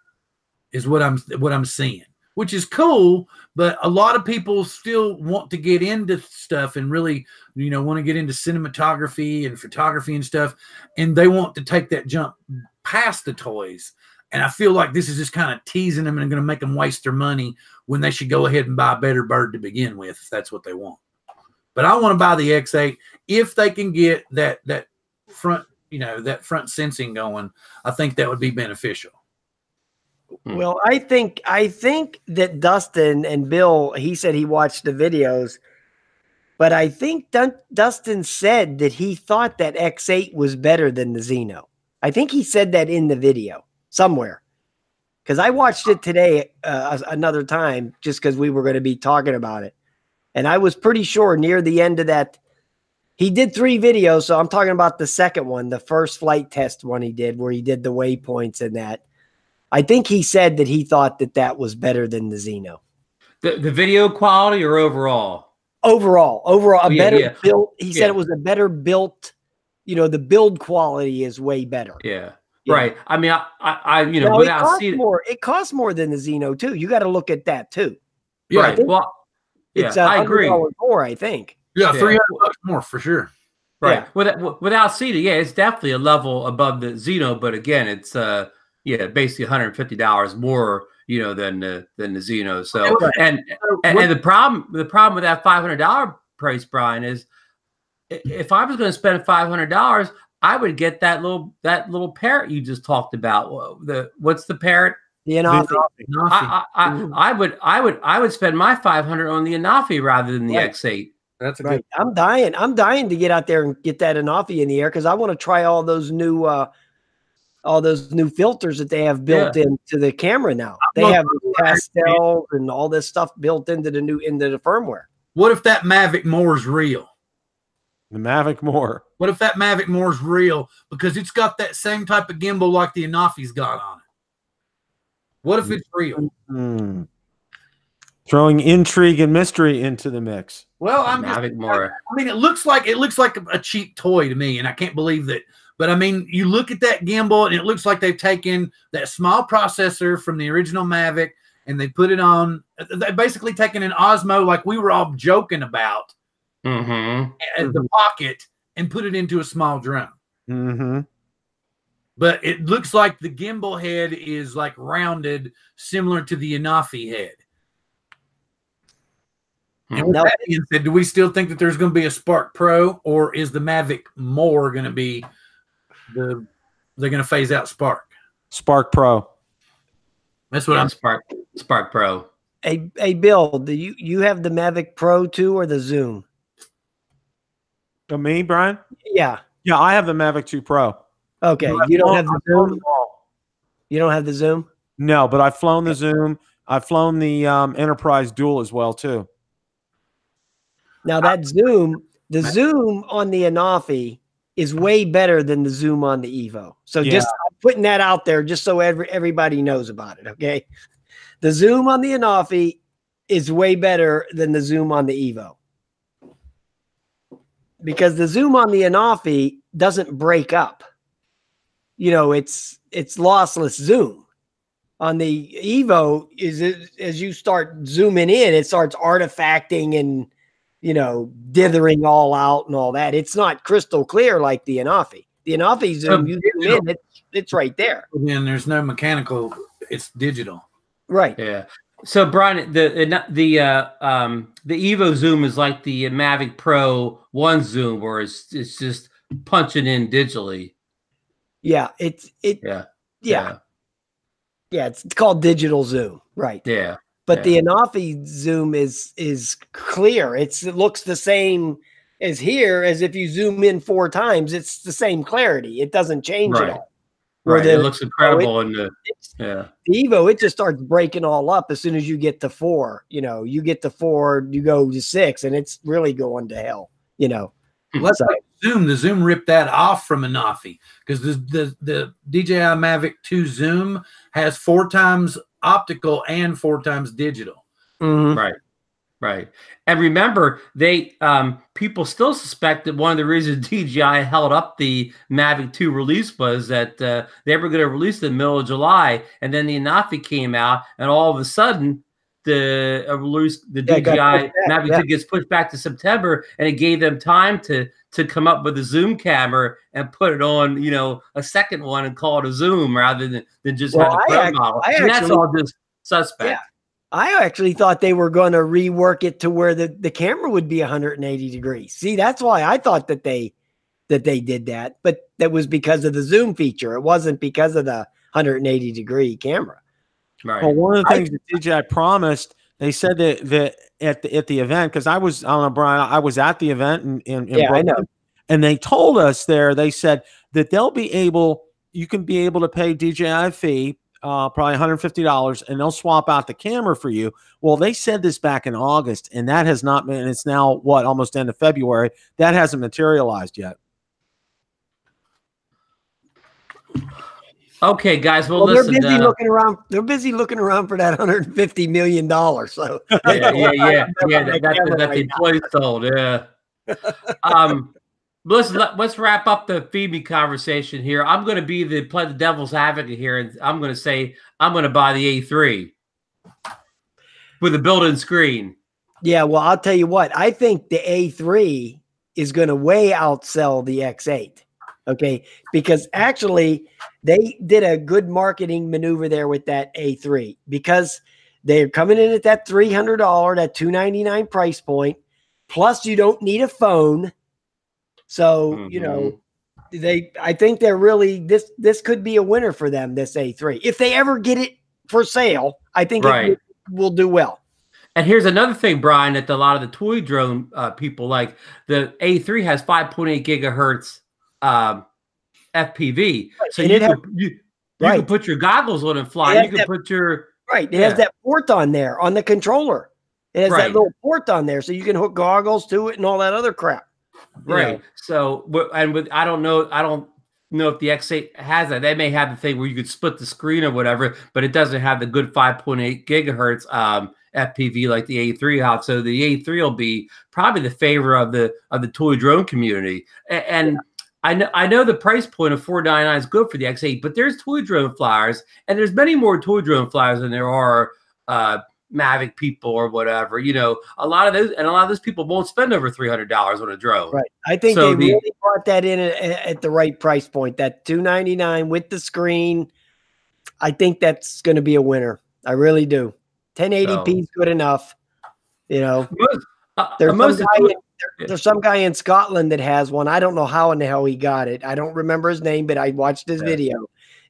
[SPEAKER 3] is what I'm seeing, which is cool. But a lot of people still want to get into stuff and really, you know, want to get into cinematography and photography and stuff, and they want to take that jump past the toys. And I feel like this is just kind of teasing them and going to make them waste their money when they should go ahead and buy a better bird to begin with, if that's what they want. But I want to buy the X8 if they can get that front, you know, that front sensing going. I think that would be beneficial.
[SPEAKER 1] Well, I think that Dustin and Bill, he said he watched the videos, but I think Dustin said that he thought that X8 was better than the Xeno. I think he said that in the video somewhere, because I watched it today another time just because we were going to be talking about it. And I was pretty sure near the end of that, he did 3 videos. So I'm talking about the second one, the first flight test one he did, where he did the waypoints and that. I think he said that he thought that was better than the Xeno.
[SPEAKER 2] The video quality or overall?
[SPEAKER 1] Overall, better built. He said
[SPEAKER 2] Yeah.
[SPEAKER 1] it was a better built. You know, the build quality is way better.
[SPEAKER 2] Yeah.
[SPEAKER 1] Yeah.
[SPEAKER 2] Right. I mean, I you know,
[SPEAKER 1] Now,
[SPEAKER 2] without seeing
[SPEAKER 1] it costs more than the Xeno too. You got to look at that too.
[SPEAKER 3] Yeah,
[SPEAKER 2] right. Well,
[SPEAKER 1] It's
[SPEAKER 2] yeah, I agree.
[SPEAKER 1] $100 more, I think.
[SPEAKER 3] yeah,
[SPEAKER 2] Yeah.
[SPEAKER 3] $300 more for sure.
[SPEAKER 2] Right.
[SPEAKER 1] Yeah.
[SPEAKER 2] Without seating, yeah, it's definitely a level above the Xeno, but again, it's basically $150 more, you know, than the Xeno. So
[SPEAKER 3] Right.
[SPEAKER 2] and the problem with that $500 price, Brian, is if I was going to spend $500, I would get that little parrot you just talked about. What's the parrot?
[SPEAKER 1] The Anafi.
[SPEAKER 2] I would spend my $500 on the Anafi rather than the
[SPEAKER 1] Right.
[SPEAKER 2] X8.
[SPEAKER 3] That's a
[SPEAKER 1] Right.
[SPEAKER 3] good.
[SPEAKER 1] I'm dying to get out there and get that Anafi in the air because I want to try all those new filters that they have built into the camera now. They have pastels and all this stuff built into the firmware.
[SPEAKER 3] What if that Mavic More is real?
[SPEAKER 4] The Mavic More.
[SPEAKER 3] What if that Mavic More is real because it's got that same type of gimbal like the Anafi's got on it? What if it's real?
[SPEAKER 4] Throwing intrigue and mystery into the mix.
[SPEAKER 3] Well,
[SPEAKER 2] Mavic More.
[SPEAKER 3] I mean, it looks like a cheap toy to me, and I can't believe that. But I mean, you look at that gimbal, and it looks like they've taken that small processor from the original Mavic, and they put it on. They basically taken an Osmo, like we were all joking about, as the pocket, and put it into a small drone.
[SPEAKER 4] Mm-hmm.
[SPEAKER 3] But it looks like the gimbal head is like rounded, similar to the Anafi head. And with that being said, do we still think that there's going to be a Spark Pro, or is the Mavic More going to be they're going to phase out Spark?
[SPEAKER 4] Spark Pro.
[SPEAKER 3] That's what I'm.
[SPEAKER 2] Spark Pro.
[SPEAKER 1] Hey, Bill, do you have the Mavic Pro 2 or the Zoom?
[SPEAKER 4] Me, Brian?
[SPEAKER 1] Yeah.
[SPEAKER 4] Yeah, I have the Mavic 2 Pro.
[SPEAKER 1] Okay. You don't have the Zoom? You don't have the Zoom?
[SPEAKER 4] No, but I've flown the Zoom. I've flown the Enterprise Dual as well, too.
[SPEAKER 1] Now that Zoom, the Zoom on the Anafi is way better than the Zoom on the Evo. So just putting that out there just so everybody knows about it, okay? The Zoom on the Anafi is way better than the Zoom on the Evo. Because the Zoom on the Anafi doesn't break up. You know, it's lossless zoom. On the Evo, as you start zooming in, it starts artifacting and, you know, dithering all out and all that. It's not crystal clear like the Anafi. The Anafi zoom, you zoom in, it's right there.
[SPEAKER 3] And there's no mechanical; it's digital.
[SPEAKER 1] Right.
[SPEAKER 2] Yeah. So Brian, the Evo zoom is like the Mavic Pro 1 zoom, where it's just punching in digitally.
[SPEAKER 1] Yeah. Yeah. It's called digital zoom. Right.
[SPEAKER 2] Yeah.
[SPEAKER 1] But the Anafi zoom is clear. It looks the same as here as if you zoom in 4 times. It's the same clarity. It doesn't change at all.
[SPEAKER 2] Right. It looks incredible the
[SPEAKER 1] Evo, it just starts breaking all up as soon as you get to 4. You know, you get to 4, you go to 6, and it's really going to hell. You know.
[SPEAKER 3] Let's like Zoom. The Zoom ripped that off from Anafi because the DJI Mavic 2 Zoom has 4 times optical and 4 times digital.
[SPEAKER 2] Right. And remember, they people still suspect that one of the reasons DJI held up the Mavic 2 release was that they were going to release it in the middle of July, and then the Anafi came out, and all of a sudden the DJI Mavic 2 gets pushed back to September, and it gave them time to come up with a zoom camera and put it on, you know, a second one and call it a zoom rather than just have the Pro model. And that's all just suspect. Yeah.
[SPEAKER 1] I actually thought they were going to rework it to where the camera would be 180 degrees. See, that's why I thought that they did that, but that was because of the zoom feature. It wasn't because of the 180 degree camera.
[SPEAKER 4] Right. Well, one of the things that DJI promised, they said that at the event, because I don't know, Brian, I was at the event in Brooklyn,
[SPEAKER 1] I know.
[SPEAKER 4] And they told us there, they said that you can be able to pay DJI fee, probably $150, and they'll swap out the camera for you. Well, they said this back in August, and that has not been, it's now almost end of February. That hasn't materialized yet.
[SPEAKER 2] Okay, guys. Well, listen,
[SPEAKER 1] they're busy looking around. They're busy looking around for that $150 million. So
[SPEAKER 2] yeah. That's the employee sold. Yeah. let's wrap up the Fimi conversation here. I'm going to play the devil's advocate here, and I'm going to say I'm going to buy the A3 with a built-in screen.
[SPEAKER 1] Yeah, well, I'll tell you what. I think the A3 is going to way outsell the X8. Okay, because actually they did a good marketing maneuver there with that A3 because they're coming in at that $300, that $299 price point. Plus, you don't need a phone. So, you know, I think they're really, this could be a winner for them, this A3. If they ever get it for sale, I think it will do well.
[SPEAKER 2] And here's another thing, Brian, that a lot of the toy drone people like. The A3 has 5.8 gigahertz FPV.
[SPEAKER 1] Right.
[SPEAKER 2] So you can put your goggles on and fly. You can put your...
[SPEAKER 1] Right. It has that port on there on the controller. It has that little port on there, so you can hook goggles to it and all that other crap.
[SPEAKER 2] Right. So, I don't know if the X8 has that. They may have the thing where you could split the screen or whatever, but it doesn't have the good 5.8 gigahertz FPV like the A3 has. So the A3 will be probably the favor of the toy drone community. And I know the price point of $499 is good for the X8, but there's toy drone flyers, and there's many more toy drone flyers than there are Mavic people or whatever. You know, a lot of those people won't spend over $300 on a drone.
[SPEAKER 1] Right. I think they really brought that in at the right price point. That $299 with the screen. I think that's going to be a winner. I really do. 1080p is good enough. You know, there's some guy in Scotland that has one. I don't know how in the hell he got it. I don't remember his name, but I watched his video.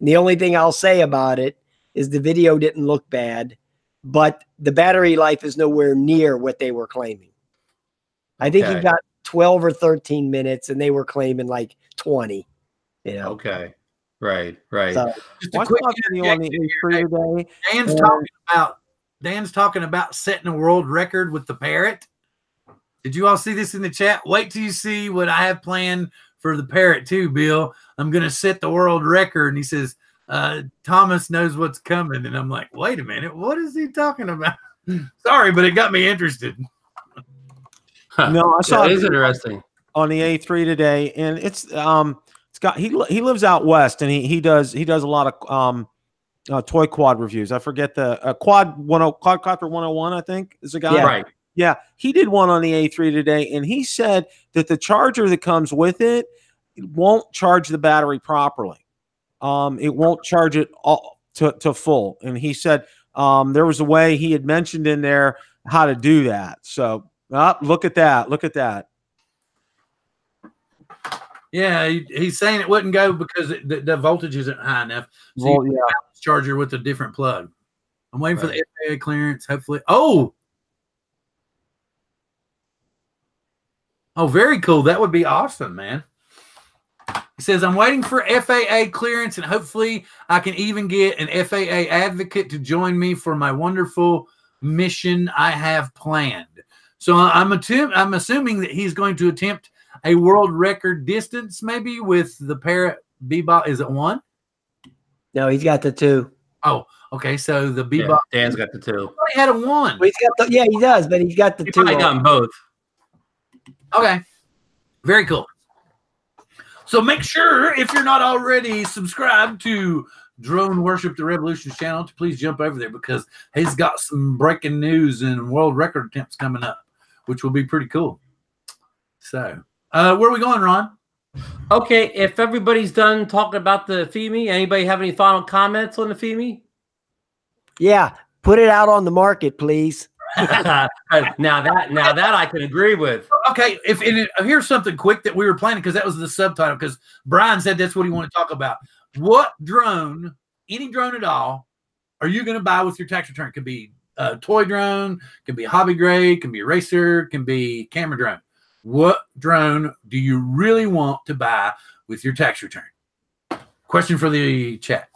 [SPEAKER 1] And the only thing I'll say about it is the video didn't look bad, but the battery life is nowhere near what they were claiming. I think he got 12 or 13 minutes, and they were claiming like 20. You know?
[SPEAKER 2] Okay. Right.
[SPEAKER 1] So,
[SPEAKER 3] just a quick video on the A3 today. Dan's talking about setting a world record with the parrot. Did you all see this in the chat? Wait till you see what I have planned for the parrot too, Bill. I'm going to set the world record. And he says, Thomas knows what's coming. And I'm like, wait a minute. What is he talking about? Sorry, but it got me interested.
[SPEAKER 4] No, I saw
[SPEAKER 2] it is interesting
[SPEAKER 4] on the A3 today. And it's got, he lives out West, and he does a lot of, toy quad reviews. I forget the Quadcopter 101, I think is the guy.
[SPEAKER 2] Yeah, right.
[SPEAKER 4] Yeah, he did one on the A3 today, and he said that the charger that comes with it won't charge the battery properly. It won't charge it all to full. And he said there was a way he had mentioned in there how to do that. So look at that. Look at that.
[SPEAKER 3] Yeah, he's saying it wouldn't go because the voltage isn't high enough. So charger with a different plug. I'm waiting for the FAA clearance. Hopefully. Oh, very cool. That would be awesome, man. He says, I'm waiting for FAA clearance, and hopefully I can even get an FAA advocate to join me for my wonderful mission I have planned. So I'm assuming that he's going to attempt a world record distance, maybe with the Parrot Bebop. Is it 1?
[SPEAKER 1] No, he's got the 2.
[SPEAKER 3] Oh, okay. So the Bebop.
[SPEAKER 2] Dan's got the 2.
[SPEAKER 3] He had a 1.
[SPEAKER 1] Well, he's got he does, but he's got the 2.
[SPEAKER 2] I got them both.
[SPEAKER 3] Okay. Very cool. So make sure, if you're not already subscribed to Drone Worship the Revolution channel, to please jump over there, because he's got some breaking news and world record attempts coming up, which will be pretty cool. So where are we going, Ron?
[SPEAKER 2] Okay, if everybody's done talking about the Fimi, anybody have any final comments on the Fimi?
[SPEAKER 1] Yeah, put it out on the market, please.
[SPEAKER 2] now that I can agree with.
[SPEAKER 3] Okay, here's something quick that we were planning, because that was the subtitle, because Brian said that's what he wanted to talk about. What drone, any drone at all, are you going to buy with your tax return? It could be a toy drone, can be hobby grade, can be racer, can be camera drone. What drone do you really want to buy with your tax return? Question for the chat.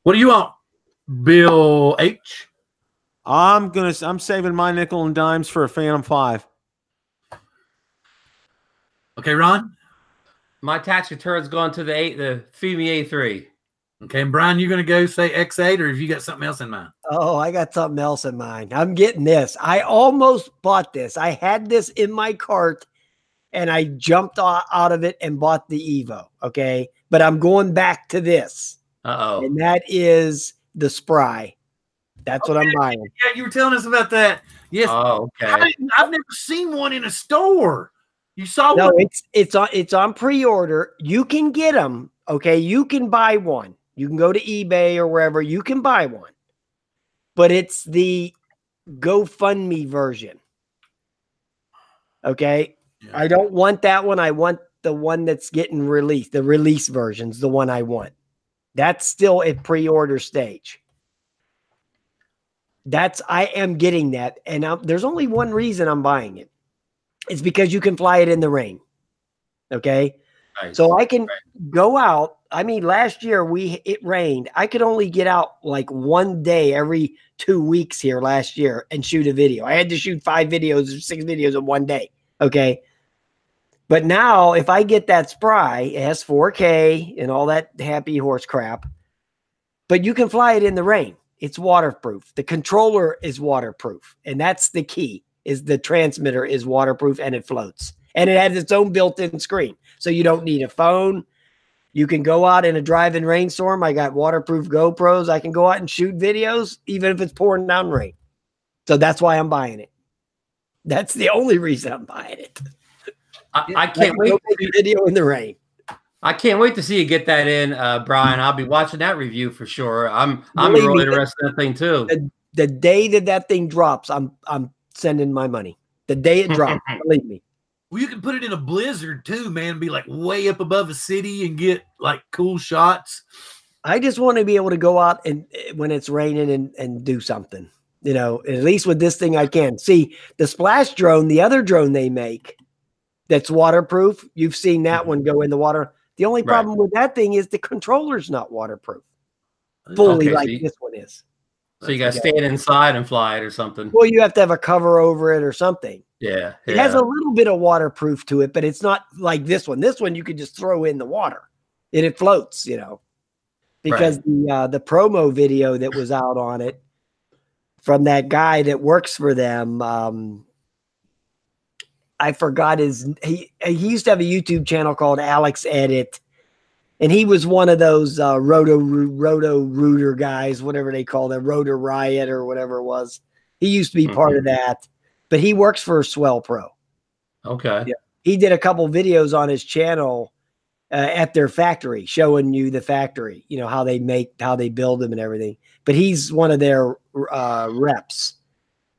[SPEAKER 3] What do you want, Bill H?
[SPEAKER 4] I'm saving my nickel and dimes for a Phantom 5.
[SPEAKER 3] Okay, Ron?
[SPEAKER 2] My tax return's going to the Fimi A3.
[SPEAKER 3] Okay, and Brian, you going to go say X8, or have you got something else in mind?
[SPEAKER 1] Oh, I got something else in mind. I'm getting this. I almost bought this. I had this in my cart, and I jumped out of it and bought the Evo. Okay. But I'm going back to this. And that is the Spry. That's what I'm buying.
[SPEAKER 3] Yeah, you were telling us about that. Yes.
[SPEAKER 2] Oh, okay.
[SPEAKER 3] I've never seen one in a store. You saw
[SPEAKER 1] No,
[SPEAKER 3] one?
[SPEAKER 1] it's on pre-order. You can get them. Okay. You can buy one. You can go to eBay or wherever. You can buy one. But it's the GoFundMe version. Okay. Yeah. I don't want that one. I want the one that's getting released. The release version's the one I want. That's still at pre-order stage. I am getting that. And there's only one reason I'm buying it. It's because you can fly it in the rain. Okay. Nice. So I can go out. I mean, last year it rained. I could only get out like one day every 2 weeks here last year and shoot a video. I had to shoot 5 videos or 6 videos in one day. Okay. But now if I get that Spry, it has 4K and all that happy horse crap, but you can fly it in the rain. It's waterproof. The controller is waterproof. And that's the key, is the transmitter is waterproof and it floats. And it has its own built-in screen. So you don't need a phone. You can go out in a driving rainstorm. I got waterproof GoPros. I can go out and shoot videos, even if it's pouring down rain. So that's why I'm buying it. That's the only reason I'm buying it.
[SPEAKER 2] I can't wait to
[SPEAKER 1] see video in the rain.
[SPEAKER 2] I can't wait to see you get that in, Bryan. I'll be watching that review for sure. I'm really interested in that thing too.
[SPEAKER 1] The day that thing drops, I'm sending my money. The day it drops, believe me.
[SPEAKER 3] Well, you can put it in a blizzard too, man. Be like way up above a city and get like cool shots.
[SPEAKER 1] I just want to be able to go out and when it's raining and do something. You know, at least with this thing I can. See, the Splash drone, the other drone they make that's waterproof, you've seen that one go in the water. The only problem with that thing is the controller's not waterproof fully this one is.
[SPEAKER 2] So you got to stand inside and fly it or something.
[SPEAKER 1] Well, you have to have a cover over it or something.
[SPEAKER 2] Yeah.
[SPEAKER 1] It has a little bit of waterproof to it, but it's not like this one. This one you could just throw in the water and it floats, you know, because the promo video that was out on it from that guy that works for them, I forgot he used to have a YouTube channel called Alex Edit, and he was one of those Roto Rooter guys, whatever they call them, Roto Riot or whatever it was. He used to be part of that, but he works for Swell Pro.
[SPEAKER 2] Okay.
[SPEAKER 1] Yeah. He did a couple videos on his channel at their factory, showing you the factory, you know, how they build them and everything. But he's one of their reps.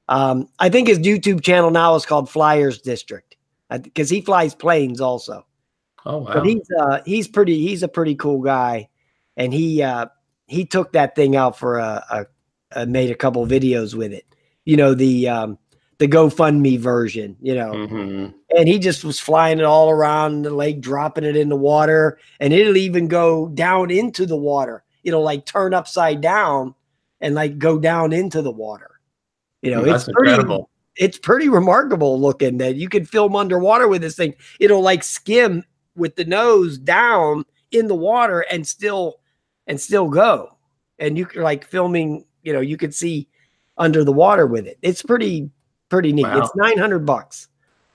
[SPEAKER 1] I think his YouTube channel now is called Flyers District because he flies planes also.
[SPEAKER 2] Oh wow!
[SPEAKER 1] But he's a pretty cool guy, and he took that thing out for made a couple videos with it. You know, the GoFundMe version. You know, and he just was flying it all around the lake, dropping it in the water, and it'll even go down into the water. It'll like turn upside down and like go down into the water. You know,
[SPEAKER 2] that's incredible.
[SPEAKER 1] It's pretty remarkable looking that you can film underwater with this thing. It'll like skim with the nose down in the water and still go. And you can like filming, you know, you could see under the water with it. It's pretty neat. Wow. It's $900.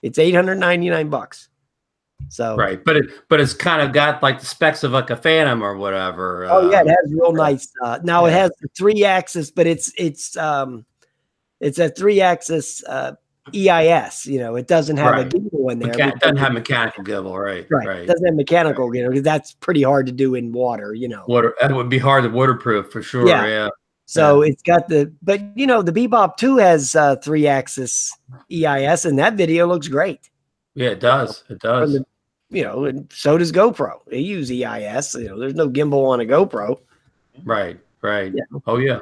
[SPEAKER 1] It's $899. So
[SPEAKER 2] but it's kind of got like the specs of like a Phantom or whatever.
[SPEAKER 1] Oh yeah, it has real nice. Now it has the 3-axis, but it's a 3-axis EIS. You know, it doesn't have a gimbal in there.
[SPEAKER 2] It doesn't have mechanical gimbal, right?
[SPEAKER 1] It doesn't have mechanical gimbal because that's pretty hard to do in water. You know,
[SPEAKER 2] it would be hard to waterproof for sure. Yeah.
[SPEAKER 1] So it's got but you know, the Bebop 2 has 3-axis EIS, and that video looks great.
[SPEAKER 2] Yeah, it does. It does.
[SPEAKER 1] You know, and so does GoPro. They use EIS. You know, there's no gimbal on a GoPro.
[SPEAKER 2] Right.
[SPEAKER 1] Yeah.
[SPEAKER 2] Oh yeah.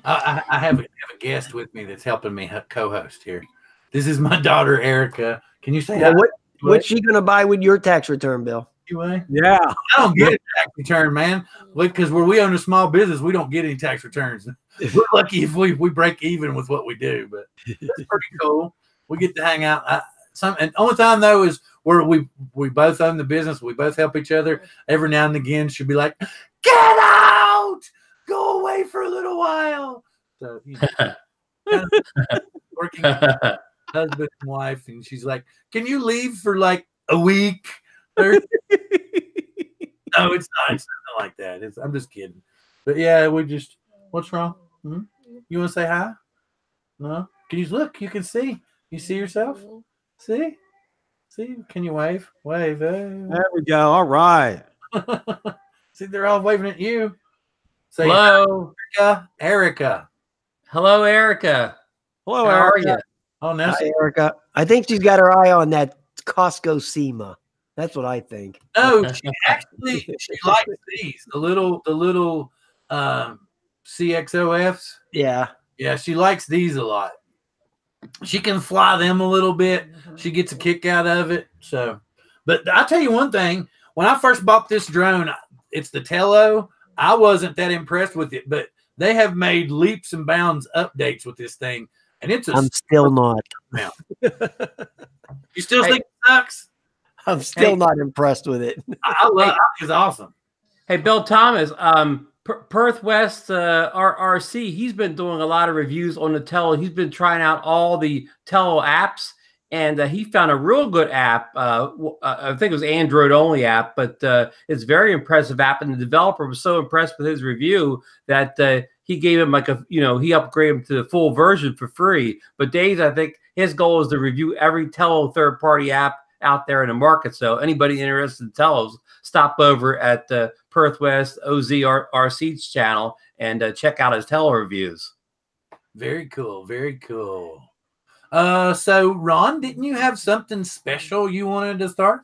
[SPEAKER 3] I have a guest with me that's helping me co-host here. This is my daughter, Erica. Can you say
[SPEAKER 1] what's she going to buy with your tax return, Bill?
[SPEAKER 4] Yeah.
[SPEAKER 3] I don't get a tax return, man. Because where we own a small business, we don't get any tax returns. We're lucky if we break even with what we do, but that's pretty cool. We get to hang out. And only time though is where we both own the business. We both help each other. Every now and again, she'll be like, "Get out! Go away for a little while." So, you know, working. husband and wife, and she's like, "Can you leave for like a week?" Or, no, it's not. It's nothing like that. I'm just kidding. But yeah, what's wrong? You want to say hi? No? Can you look? You can see. You see yourself? See? See? Can you wave? Wave.
[SPEAKER 4] There we go. All right.
[SPEAKER 3] See, they're all waving at you. Say,
[SPEAKER 2] hello,
[SPEAKER 3] Erica.
[SPEAKER 2] Hello, Erica.
[SPEAKER 4] Hello,
[SPEAKER 2] How are
[SPEAKER 4] Erica.
[SPEAKER 2] you?
[SPEAKER 3] Oh, now
[SPEAKER 1] Hi, Erica. I think she's got her eye on that Costco SEMA. That's what I think.
[SPEAKER 3] no, she likes these. The little CXOFs.
[SPEAKER 1] Yeah.
[SPEAKER 3] Yeah, she likes these a lot. She can fly them a little bit. She gets a kick out of it. So, but I'll tell you one thing. When I first bought this drone, it's the Tello. I wasn't that impressed with it, but they have made leaps and bounds updates with this thing, and
[SPEAKER 1] I'm still not.
[SPEAKER 3] now. You still think it sucks?
[SPEAKER 1] I'm still not impressed with it.
[SPEAKER 3] I love it. It's awesome.
[SPEAKER 2] Hey, Bill Thomas, Perth West RRC, he's been doing a lot of reviews on the Tello. He's been trying out all the Tello apps, and he found a real good app. I think it was Android only app, but it's a very impressive app. And the developer was so impressed with his review that he gave him he upgraded him to the full version for free. But Dave, I think his goal is to review every Tello third-party app out there in the market. So anybody interested in Tellos, stop over at Perth West OZRC's channel and check out his Tello reviews.
[SPEAKER 3] Very cool. Very cool. So Ron, didn't you have something special you wanted to start?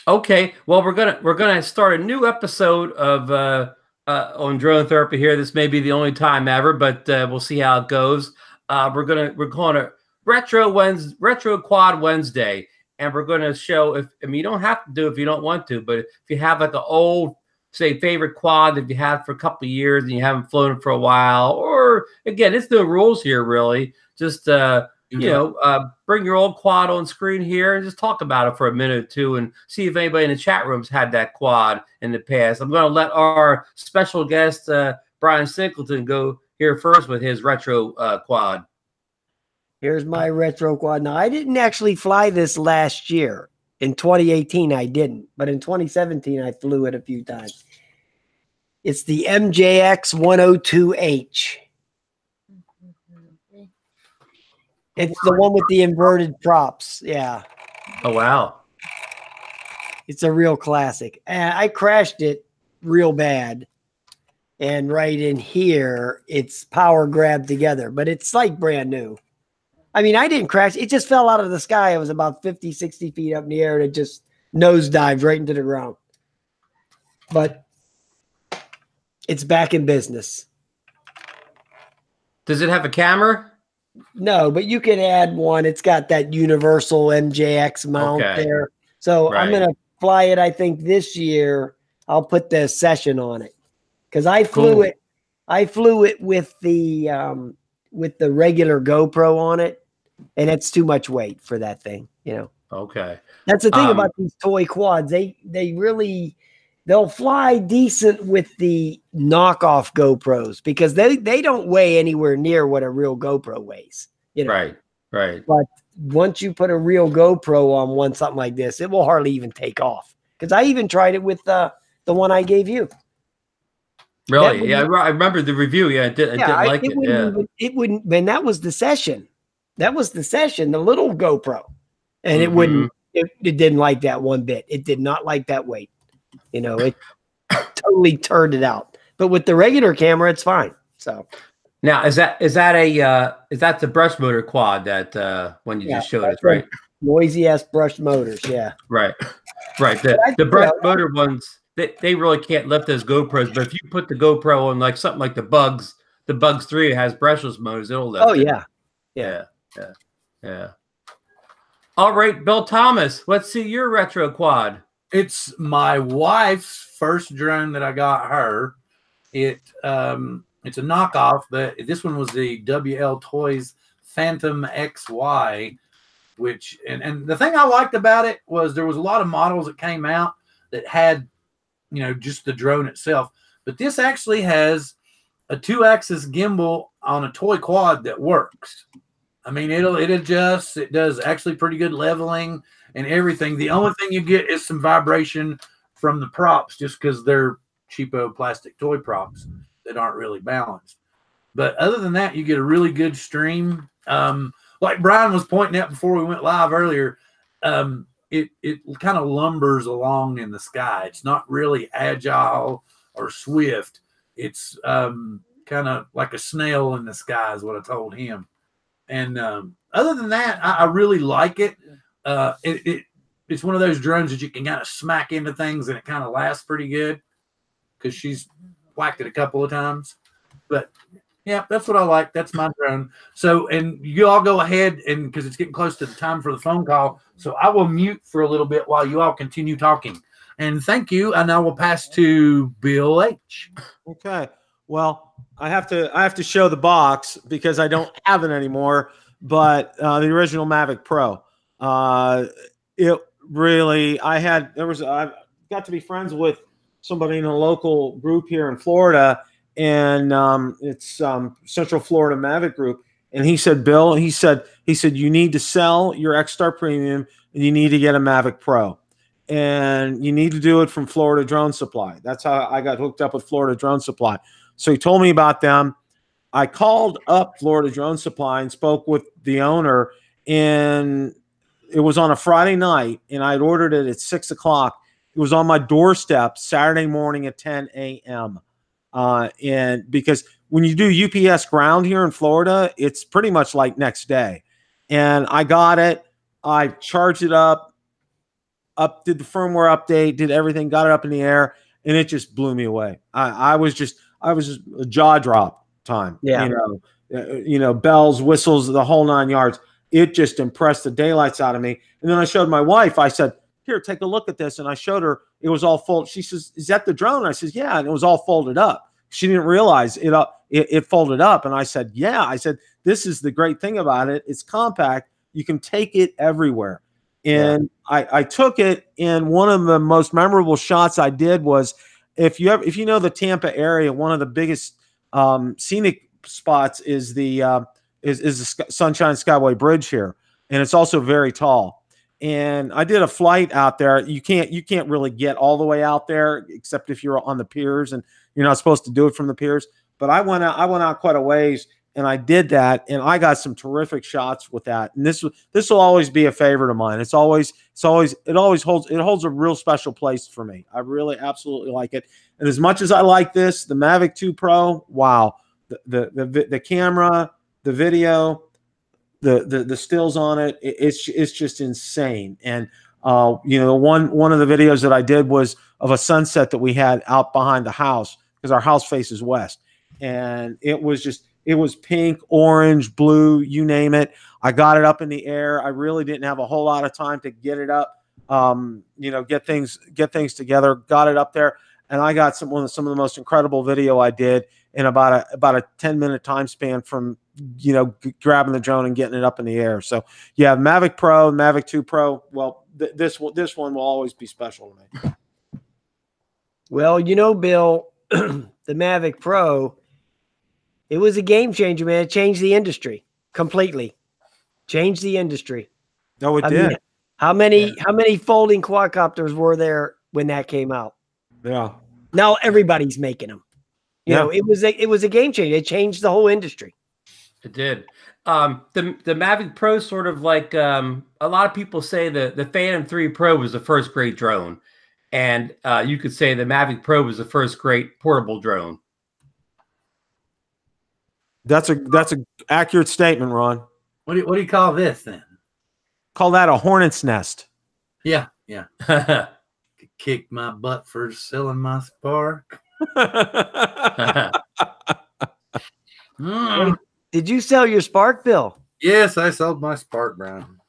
[SPEAKER 2] Okay. Well, we're gonna start a new episode of on drone therapy here. This may be the only time ever, but we'll see how it goes. We're calling it Retro Quad Wednesday. And we're going to show you don't have to do it if you don't want to, but if you have like an old, say, favorite quad that you had for a couple of years and you haven't flown it for a while, or again, it's no rules here really. Just bring your old quad on screen here and just talk about it for a minute or two and see if anybody in the chat room's had that quad in the past. I'm going to let our special guest Bryan Singleton go here first with his retro quad.
[SPEAKER 1] Here's my retro quad. Now, I didn't actually fly this last year. In 2018, I didn't. But in 2017, I flew it a few times. It's the MJX 102H. It's the one with the inverted props. Yeah.
[SPEAKER 2] Oh, wow.
[SPEAKER 1] It's a real classic. And I crashed it real bad. And right in here, it's power grabbed together. But it's like brand new. I mean, I didn't crash. It just fell out of the sky. It was about 50, 60 feet up in the air, and it just nosedived right into the ground. But it's back in business.
[SPEAKER 2] Does it have a camera?
[SPEAKER 1] No, but you can add one. It's got that universal MJX mount there. So I'm going to fly it, I think, this year. I'll put the session on it. Because I flew it. I flew it with the regular GoPro on it. And it's too much weight for that thing,
[SPEAKER 2] Okay.
[SPEAKER 1] That's the thing about these toy quads. They'll fly decent with the knockoff GoPros because they don't weigh anywhere near what a real GoPro weighs.
[SPEAKER 2] Right.
[SPEAKER 1] But once you put a real GoPro on something like this, it will hardly even take off. Because I even tried it with the one I gave you.
[SPEAKER 2] Really? Yeah, I remember the review. Yeah, I didn't like it.
[SPEAKER 1] It wouldn't. And that was the session. The little GoPro, and it wouldn't. It didn't like that one bit. It did not like that weight. It totally turned it out. But with the regular camera, it's fine. So
[SPEAKER 2] now is that the brush motor quad that when you just showed us, right?
[SPEAKER 1] Noisy ass brush motors. Yeah.
[SPEAKER 2] Right. The brush motor ones. They really can't lift those GoPros, but if you put the GoPro on like something like the Bugs 3 has brushless motors, it'll lift.
[SPEAKER 1] Oh
[SPEAKER 2] it.
[SPEAKER 1] Yeah.
[SPEAKER 2] All right, Bill Thomas, let's see your retro quad.
[SPEAKER 3] It's my wife's first drone that I got her. It's a knockoff, but this one was the WL Toys Phantom XY, which and the thing I liked about it was there was a lot of models that came out that had just the drone itself, but this actually has a 2-axis gimbal on a toy quad that works. I mean, it adjusts. It does actually pretty good leveling and everything. The only thing you get is some vibration from the props, just because they're cheapo plastic toy props that aren't really balanced. But other than that, you get a really good stream. Like Bryan was pointing out before we went live earlier, it kind of lumbers along in the sky. It's not really agile or swift. It's kind of like a snail in the sky is what I told him. And other than that, I really like it. It's one of those drones that you can kind of smack into things and it kind of lasts pretty good, because she's whacked it a couple of times. But yeah, that's what I like. That's my drone. So, and you all go ahead, and because it's getting close to the time for the phone call, so I will mute for a little bit while you all continue talking. And thank you. And I will pass to Bill H.
[SPEAKER 4] Okay. Well, I have to show the box because I don't have it anymore. But the original Mavic Pro, it really, I got to be friends with somebody in a local group here in Florida, and it's Central Florida Mavic Group. And he said, Bill, he said, you need to sell your X-Star Premium and you need to get a Mavic Pro. And you need to do it from Florida Drone Supply. That's how I got hooked up with Florida Drone Supply. So he told me about them. I called up Florida Drone Supply and spoke with the owner, and it was on a Friday night, and I had ordered it at 6 o'clock. It was on my doorstep Saturday morning at 10 a.m. And because when you do UPS ground here in Florida, it's pretty much like next day. And I got it. I charged it up, did the firmware update, did everything, got it up in the air, and it just blew me away. I was just a jaw drop time.
[SPEAKER 1] Yeah.
[SPEAKER 4] Bells, whistles, the whole 9 yards. It just impressed the daylights out of me. And then I showed my wife. I said, here, take a look at this. And I showed her. It was all folded. She says, is that the drone? I says, yeah. And it was all folded up. She didn't realize it folded up. And I said, yeah. I said, this is the great thing about it. It's compact. You can take it everywhere. And I took it, and one of the most memorable shots I did was, if you know the Tampa area, one of the biggest scenic spots is the Sunshine Skyway Bridge here, and it's also very tall. And I did a flight out there. You can't really get all the way out there except if you're on the piers, and you're not supposed to do it from the piers. But I went out quite a ways, and I did that, and I got some terrific shots with that. And this will always be a favorite of mine. It always holds a real special place for me. I really absolutely like it. And as much as I like this, the Mavic 2 Pro, wow, the camera, the video, the stills on it, it's just insane. And one of the videos that I did was of a sunset that we had out behind the house, because our house faces west, and it was pink, orange, blue, you name it. I got it up in the air. I really didn't have a whole lot of time to get it up, get things together. Got it up there, and I got some of the most incredible video I did in about a 10-minute time span from grabbing the drone and getting it up in the air. So yeah, Mavic Pro, Mavic 2 Pro. Well, this one will always be special to me.
[SPEAKER 1] Well, Bill, the Mavic Pro, it was a game changer, man. It changed the industry completely. Changed the industry.
[SPEAKER 4] No, it did.
[SPEAKER 1] Mean, how many folding quadcopters were there when that came out?
[SPEAKER 4] Yeah.
[SPEAKER 1] Now everybody's making them. It was a game changer. It changed the whole industry.
[SPEAKER 2] It did. The Mavic Pro, sort of like a lot of people say the Phantom 3 Pro was the first great drone, and you could say the Mavic Pro was the first great portable drone.
[SPEAKER 4] That's a accurate statement, Ron.
[SPEAKER 3] What do you call this then?
[SPEAKER 4] Call that a hornet's nest.
[SPEAKER 3] Yeah. Kick my butt for selling my spark.
[SPEAKER 1] Did you sell your Spark, Bill?
[SPEAKER 3] Yes, I sold my Spark, Bryan.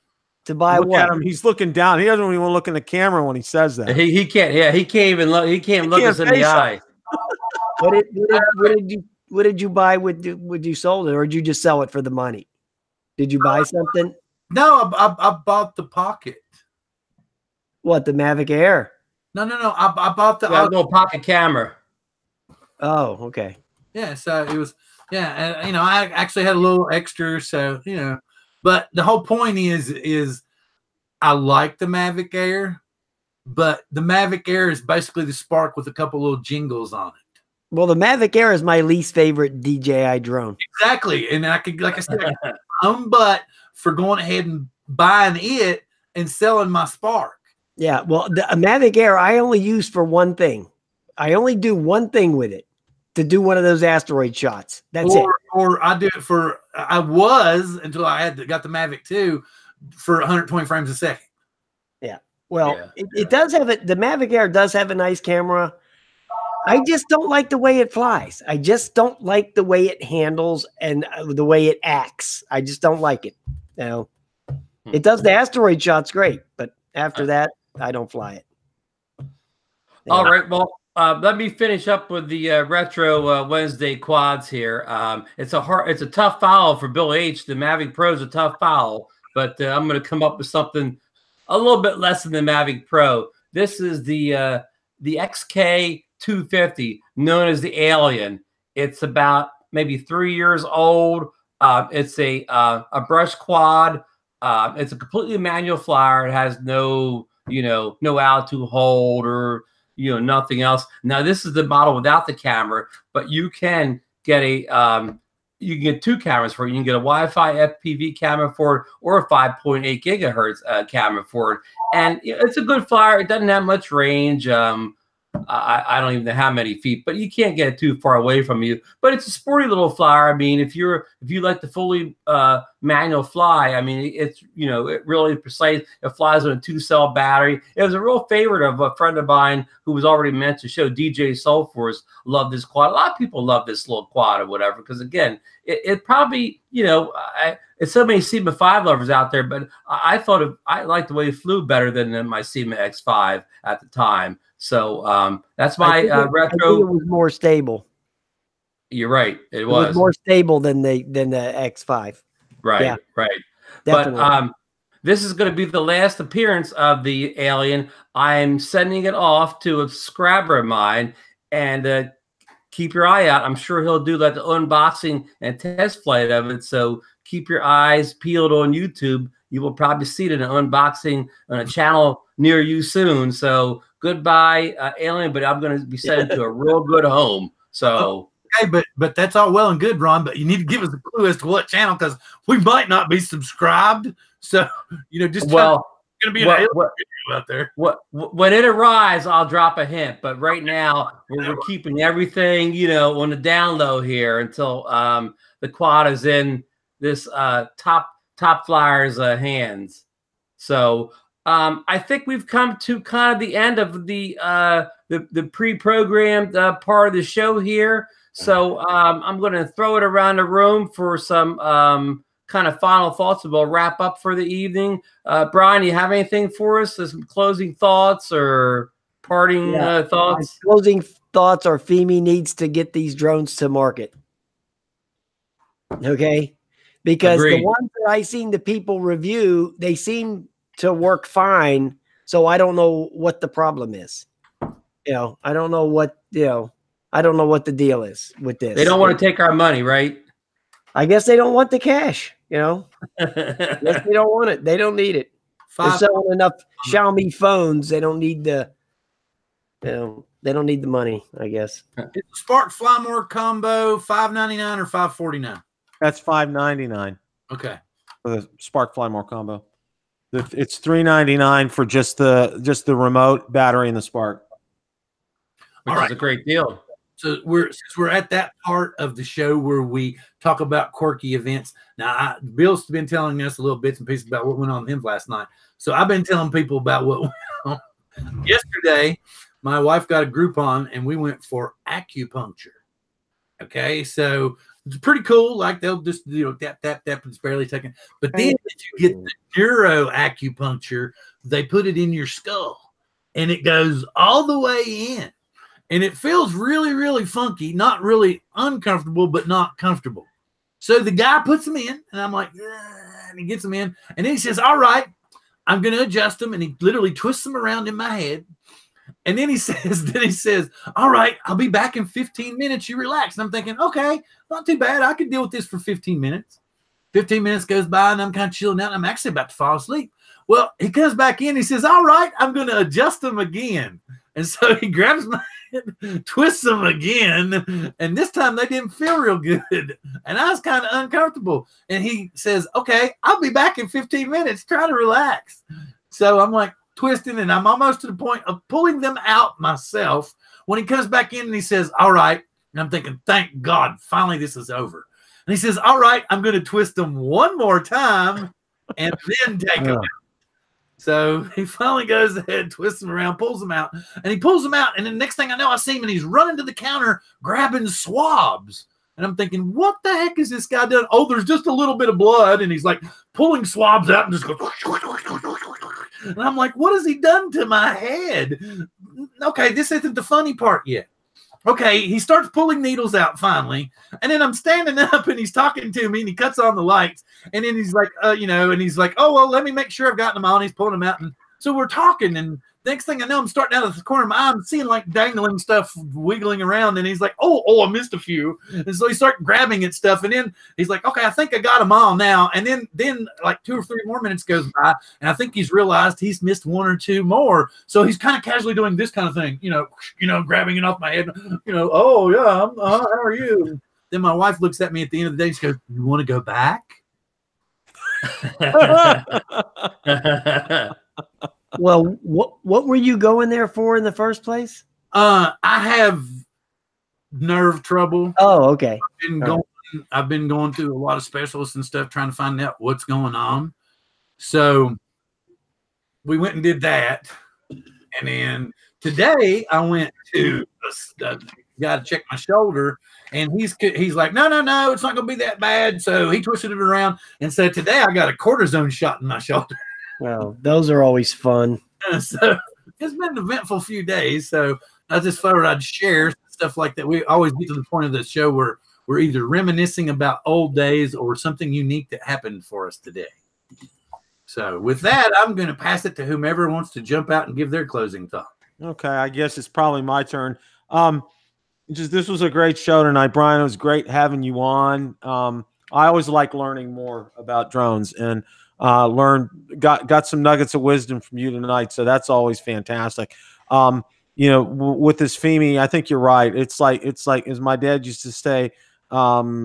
[SPEAKER 1] To buy
[SPEAKER 4] look
[SPEAKER 1] what?
[SPEAKER 4] At him. He's looking down. He doesn't even want to look in the camera when he says that.
[SPEAKER 2] He can't. Yeah, he can't even look. He can't look us in the eye.
[SPEAKER 1] What did you buy when you sold it, or did you just sell it for the money? Did you buy something?
[SPEAKER 3] No, I bought the Pocket.
[SPEAKER 1] What, the Mavic Air?
[SPEAKER 3] No. I bought the
[SPEAKER 2] little pocket camera.
[SPEAKER 1] Oh, okay.
[SPEAKER 3] Yeah, so it was. Yeah, and I actually had a little extra, so But the whole point is I like the Mavic Air, but the Mavic Air is basically the Spark with a couple little jingles on it.
[SPEAKER 1] Well, the Mavic Air is my least favorite DJI drone.
[SPEAKER 3] Exactly. And I could, like I said, I could my own butt for going ahead and buying it and selling my Spark.
[SPEAKER 1] Yeah, well, the Mavic Air I only use for one thing. I only do one thing with it, to do one of those asteroid shots. That's it.
[SPEAKER 3] Or I do it for, I was, until I got the Mavic 2, for 120 frames a second.
[SPEAKER 1] Yeah. Well, it does have it. The Mavic Air does have a nice camera. I just don't like the way it flies. I just don't like the way it handles and the way it acts. I just don't like it. You know, it does the asteroid shots great, but after that, I don't fly it. Yeah.
[SPEAKER 2] All right. Well, let me finish up with the retro Wednesday quads here. It's a tough follow for Bill H. The Mavic Pro is a tough follow, but I'm going to come up with something a little bit less than the Mavic Pro. This is the XK250, known as the Alien. It's about maybe 3 years old. It's a brush quad. It's a completely manual flyer. It has no altitude hold or nothing else. Now this is the model without the camera, but you can get two cameras for it. You can get a Wi-Fi FPV camera for it or a 5.8 gigahertz camera for it, and it's a good flyer. It doesn't have much range. I don't even know how many feet, but you can't get it too far away from you. But it's a sporty little flyer. I mean, if you like the fully manual fly, I mean, it's it really precise. It flies on a 2-cell battery. It was a real favorite of a friend of mine who was already meant to show, DJ Soulforce. Loved this quad. A lot of people love this little quad or whatever because again, it probably it's so many Sigma 5 lovers out there, but I liked the way it flew better than my Sigma X5 at the time. So that's my retro.
[SPEAKER 1] I think it was more stable.
[SPEAKER 2] You're right. It
[SPEAKER 1] was more stable than the X5.
[SPEAKER 2] Right.
[SPEAKER 1] Yeah,
[SPEAKER 2] right.
[SPEAKER 1] Definitely.
[SPEAKER 2] But this is going to be the last appearance of the Alien. I'm sending it off to a subscriber of mine, and keep your eye out. I'm sure he'll do like the unboxing and test flight of it. So keep your eyes peeled on YouTube. You will probably see it in an unboxing on a channel near you soon. So goodbye, Alien, but I'm going to be sent to a real good home. So
[SPEAKER 3] okay, but that's all well and good, Ron. But you need to give us a clue as to what channel, because we might not be subscribed. So just going to be an alien video out there.
[SPEAKER 2] When it arrives, I'll drop a hint. But right now, we're keeping everything on the down low here until the quad is in this top flyer's hands. So I think we've come to kind of the end of the pre-programmed part of the show here. So I'm going to throw it around the room for some kind of final thoughts, and we'll wrap up for the evening. Bryan, you have anything for us? Some closing thoughts or parting thoughts?
[SPEAKER 1] My closing thoughts are Fimi needs to get these drones to market. Okay. Because
[SPEAKER 2] Agreed.
[SPEAKER 1] The ones that I seen the people review, they seem to work fine. So I don't know what the problem is. I don't know what, I don't know what the deal is with this.
[SPEAKER 2] They don't want to take our money, right?
[SPEAKER 1] I guess they don't want the cash, I guess they don't want it. They don't need it. They're selling enough Xiaomi phones. They don't need the, they don't need the money, I guess.
[SPEAKER 3] It's a Spark Flymore combo, $599 or $549?
[SPEAKER 4] That's $599.
[SPEAKER 3] Okay.
[SPEAKER 4] For the Spark Flymore combo. It's $399 for just the remote, battery, and the Spark.
[SPEAKER 2] Which is a great deal.
[SPEAKER 3] So since we're at that part of the show where we talk about quirky events. Now, Bill's been telling us a little bits and pieces about what went on with him last night. So I've been telling people about what went on. Yesterday, my wife got a Groupon and we went for acupuncture. Okay, so it's pretty cool. Like they'll just tap tap tap. It's barely taking. But then if you get the neuro acupuncture, they put it in your skull, and it goes all the way in. And it feels really, really funky, not really uncomfortable, but not comfortable. So the guy puts them in, and I'm like, and he gets them in. And then he says, all right, I'm going to adjust them. And he literally twists them around in my head. And then he says, all right, I'll be back in 15 minutes. You relax. And I'm thinking, okay, not too bad. I could deal with this for 15 minutes. 15 minutes goes by, and I'm kind of chilling out. And I'm actually about to fall asleep. Well, he comes back in. He says, all right, I'm going to adjust them again. And so he grabs my head, twists them again. And this time they didn't feel real good. And I was kind of uncomfortable. And he says, okay, I'll be back in 15 minutes. Try to relax. So I'm like twisting, and I'm almost to the point of pulling them out myself when he comes back in and he says, all right. And I'm thinking, thank God, finally this is over. And he says, all right, I'm going to twist them one more time and then take them out. So he finally goes ahead, twists them around, pulls them out, and he pulls them out. And then the next thing I know, I see him, and he's running to the counter, grabbing swabs. And I'm thinking, what the heck is this guy doing? Oh, there's just a little bit of blood. And he's like pulling swabs out and just goes. And I'm like, what has he done to my head? Okay, this isn't the funny part yet. Okay, he starts pulling needles out finally, and then I'm standing up, and he's talking to me, and he cuts on the lights, and then he's like, and he's like, oh, well, let me make sure I've gotten them on. He's pulling them out, and so we're talking, and next thing I know, I'm starting out of the corner of my eye, I'm seeing like dangling stuff wiggling around, and he's like, oh, I missed a few, and so he starts grabbing at stuff, and then he's like, okay, I think I got them all now, and then like 2 or 3 more minutes goes by, and I think he's realized he's missed 1 or 2 more, so he's kind of casually doing this kind of thing, grabbing it off my head, oh yeah, how are you? And then my wife looks at me at the end of the day, she goes, you want to go back?
[SPEAKER 1] Well, what were you going there for in the first place?
[SPEAKER 3] I have nerve trouble.
[SPEAKER 1] Oh, okay.
[SPEAKER 3] I've been going to a lot of specialists and stuff trying to find out what's going on. So we went and did that. And then today I went to a guy to check my shoulder, and he's like, no, it's not going to be that bad. So he twisted it around and said, today I got a cortisone shot in my shoulder.
[SPEAKER 1] Well, those are always fun.
[SPEAKER 3] So it's been an eventful few days. So I just thought I'd share stuff like that. We always get to the point of the show where we're either reminiscing about old days or something unique that happened for us today. So with that, I'm going to pass it to whomever wants to jump out and give their closing thought.
[SPEAKER 4] Okay, I guess it's probably my turn. This was a great show tonight, Bryan. It was great having you on. I always like learning more about drones, and got some nuggets of wisdom from you tonight, so that's always fantastic. With this Fimi, I think you're right. It's like as my dad used to say, I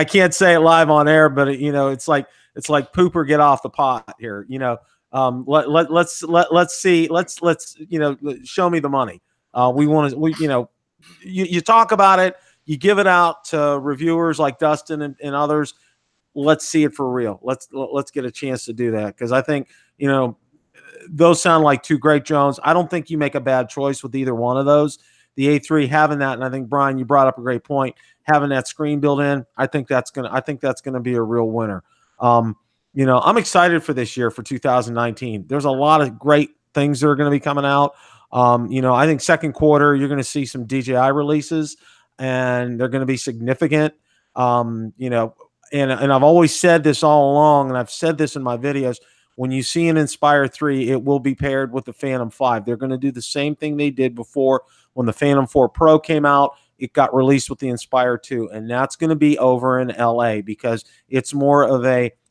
[SPEAKER 4] can't say it live on air, but it's like poop or get off the pot here. Let's see. Let's show me the money. You talk about it. You give it out to reviewers like Dustin and others. Let's see it for real. Let's get a chance to do that, because I think those sound like 2 great drones. I don't think you make a bad choice with either one of those. The A3 having that, and I think Bryan, you brought up a great point. Having that screen built in, I think that's gonna be a real winner. I'm excited for this year, for 2019. There's a lot of great things that are going to be coming out. I think second quarter you're going to see some DJI releases, and they're going to be significant. And I've always said this all along, and I've said this in my videos. When you see an Inspire 3, it will be paired with the Phantom 5. They're going to do the same thing they did before. When the Phantom 4 Pro came out, it got released with the Inspire 2, and that's going to be over in LA, because it's more of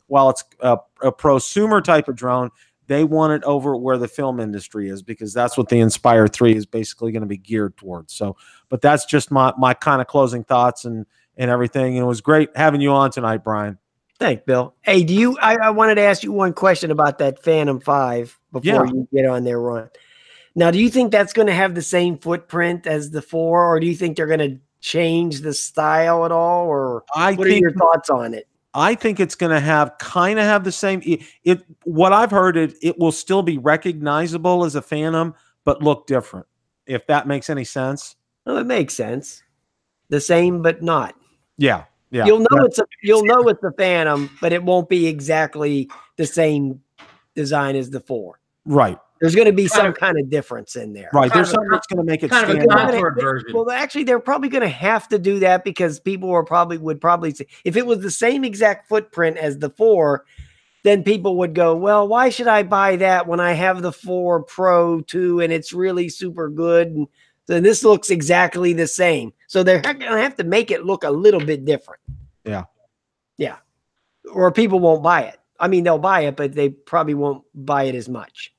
[SPEAKER 4] while it's a prosumer type of drone, they want it over where the film industry is, because that's what the Inspire 3 is basically going to be geared towards. So, but that's just my kind of closing thoughts and everything. And it was great having you on tonight, Bryan.
[SPEAKER 1] Thanks, Bill. Hey, I wanted to ask you one question about that Phantom 5 before you get on their run. Now, do you think that's going to have the same footprint as the 4, or do you think they're going to change the style at all, or what are your thoughts on it?
[SPEAKER 4] I think it's going to have the same. What I've heard, it will still be recognizable as a Phantom, but look different. If that makes any sense.
[SPEAKER 1] Well, it makes sense. The same, but not.
[SPEAKER 4] Yeah.
[SPEAKER 1] You'll know it's a Phantom, but it won't be exactly the same design as the 4.
[SPEAKER 4] Right.
[SPEAKER 1] There's going to be some kind of difference in there.
[SPEAKER 4] Right. There's something that's going to make it stand out.
[SPEAKER 2] Version.
[SPEAKER 1] Well, actually, they're probably going to have to do that, because people would probably say, if it was the same exact footprint as the 4, then people would go, well, why should I buy that when I have the 4 Pro too, and it's really super good? And So this looks exactly the same. So they're going to have to make it look a little bit different.
[SPEAKER 4] Yeah.
[SPEAKER 1] Yeah. Or people won't buy it. I mean, they'll buy it, but they probably won't buy it as much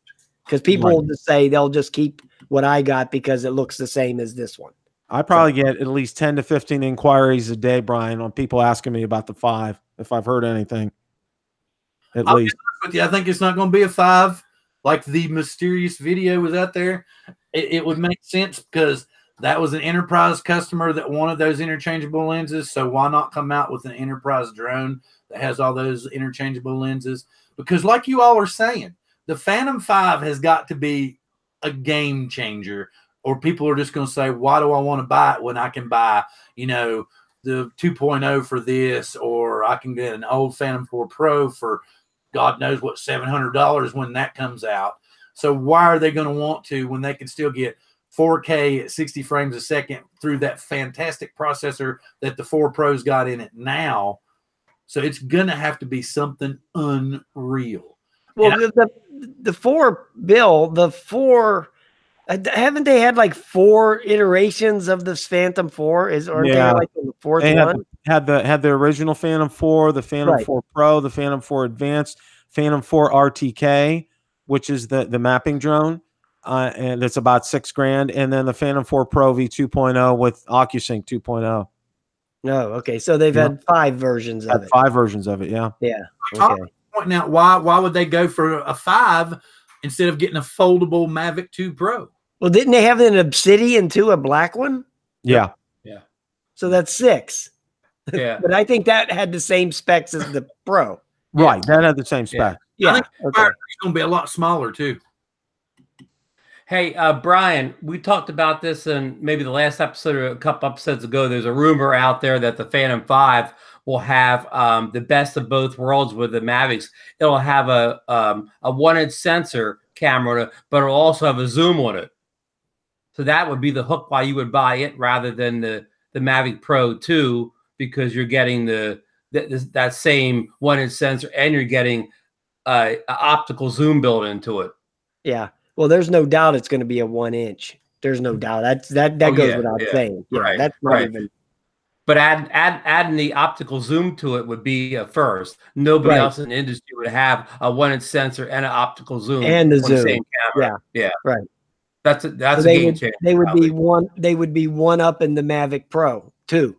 [SPEAKER 1] because people will just say they'll just keep what I got because it looks the same as this one.
[SPEAKER 4] I probably get at least 10 to 15 inquiries a day, Brian, on people asking me about the 5, if I've heard anything. At least.
[SPEAKER 3] With you, I think it's not going to be a 5. Like the mysterious video was out there. It would make sense because that was an enterprise customer that wanted those interchangeable lenses. So why not come out with an enterprise drone that has all those interchangeable lenses? Because like you all are saying, the Phantom 5 has got to be a game changer, or people are just going to say, why do I want to buy it when I can buy, you know, the 2.0 for this, or I can get an old Phantom 4 Pro for God knows what, $700 when that comes out. So why are they going to want to when they can still get 4K at 60 frames a second through that fantastic processor that the 4 Pro's got in it now? So it's going to have to be something unreal.
[SPEAKER 1] Well, the 4 haven't they had like 4 iterations of this Phantom 4? Aren't they like the 4th one?
[SPEAKER 4] Had the original Phantom 4, the Phantom 4 Pro, the Phantom 4 Advanced, Phantom 4 RTK, which is the mapping drone, and it's about $6,000, and then the Phantom 4 Pro V2.0 with OcuSync 2.0.
[SPEAKER 1] No, okay, so they've had 5 versions of it.
[SPEAKER 4] 5 versions of it, yeah.
[SPEAKER 1] Yeah. Okay.
[SPEAKER 3] Pointing out why would they go for a 5 instead of getting a foldable Mavic 2 Pro?
[SPEAKER 1] Well, didn't they have an Obsidian too, a black one?
[SPEAKER 4] Yeah.
[SPEAKER 2] Yeah.
[SPEAKER 1] So that's 6.
[SPEAKER 2] Yeah.
[SPEAKER 1] But I think that had the same specs as the Pro.
[SPEAKER 4] Right. That had the same spec.
[SPEAKER 1] Yeah.
[SPEAKER 3] I think it's going to be a lot smaller too.
[SPEAKER 2] Hey, Brian, we talked about this in maybe the last episode or a couple episodes ago. There's a rumor out there that the Phantom 5 will have the best of both worlds with the Mavics. It'll have a 1-inch sensor camera, but it'll also have a zoom on it. So that would be the hook why you would buy it rather than the Mavic Pro 2, because you're getting that same 1-inch sensor and you're getting an optical zoom built into it.
[SPEAKER 1] Yeah. Well, there's no doubt it's going to be a 1-inch. There's no doubt. That goes without saying. Yeah,
[SPEAKER 2] right.
[SPEAKER 1] That's not even.
[SPEAKER 2] But adding the optical zoom to it would be a first. Nobody else in the industry would have a 1-inch sensor and an optical zoom
[SPEAKER 1] and the
[SPEAKER 2] on
[SPEAKER 1] zoom.
[SPEAKER 2] the same camera. Yeah.
[SPEAKER 1] Right.
[SPEAKER 2] That's a game changer.
[SPEAKER 1] They would be one up in the Mavic Pro 2.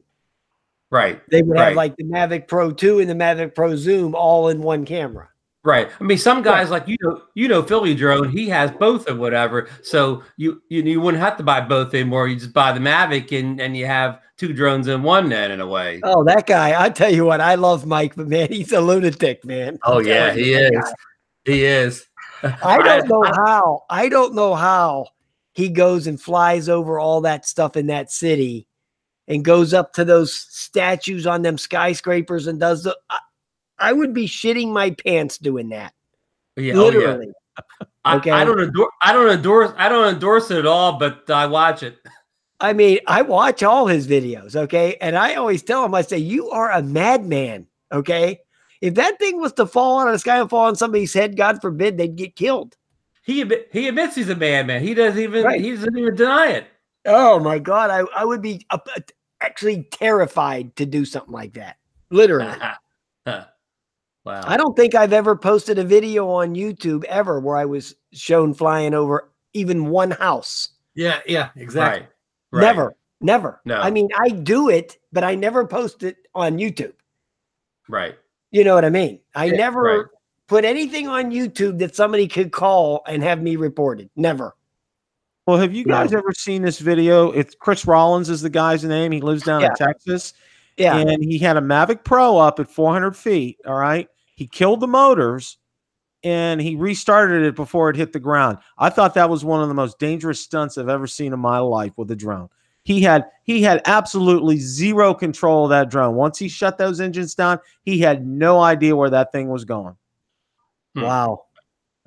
[SPEAKER 2] Right.
[SPEAKER 1] They would have like the Mavic Pro 2 and the Mavic Pro Zoom all in one camera.
[SPEAKER 2] Right. I mean, some guys like Philly Drone, he has both or whatever. So you wouldn't have to buy both anymore. You just buy the Mavic and you have 2 drones in one then in a way.
[SPEAKER 1] Oh, that guy! I tell you what, I love Mike, but man, he's a lunatic, man.
[SPEAKER 2] Oh yeah, he is. He is.
[SPEAKER 1] I don't know how he goes and flies over all that stuff in that city and goes up to those statues on them skyscrapers and does the. I would be shitting my pants doing that.
[SPEAKER 2] Yeah,
[SPEAKER 1] literally.
[SPEAKER 2] Oh, yeah. Okay. I don't endorse it at all, but I watch it.
[SPEAKER 1] I mean, I watch all his videos, okay? And I always tell him, I say, you are a madman, okay? If that thing was to fall out of the sky and fall on somebody's head, God forbid, they'd get killed.
[SPEAKER 2] He admits he's a madman. He doesn't even deny it.
[SPEAKER 1] Oh my God, I would be actually terrified to do something like that. Literally.
[SPEAKER 2] Wow.
[SPEAKER 1] I don't think I've ever posted a video on YouTube ever where I was shown flying over even one house.
[SPEAKER 3] Yeah, exactly.
[SPEAKER 2] Right.
[SPEAKER 1] Never.
[SPEAKER 2] No.
[SPEAKER 1] I mean, I do it, but I never post it on YouTube.
[SPEAKER 2] Right.
[SPEAKER 1] You know what I mean? I never put anything on YouTube that somebody could call and have me reported. Never.
[SPEAKER 4] Well, have you guys ever seen this video? It's Chris Rollins is the guy's name. He lives down in Texas. Yeah. And he had a Mavic Pro up at 400 feet. All right. He killed the motors and he restarted it before it hit the ground. I thought that was one of the most dangerous stunts I've ever seen in my life with a drone. He had absolutely zero control of that drone. Once he shut those engines down, he had no idea where that thing was going.
[SPEAKER 1] Wow.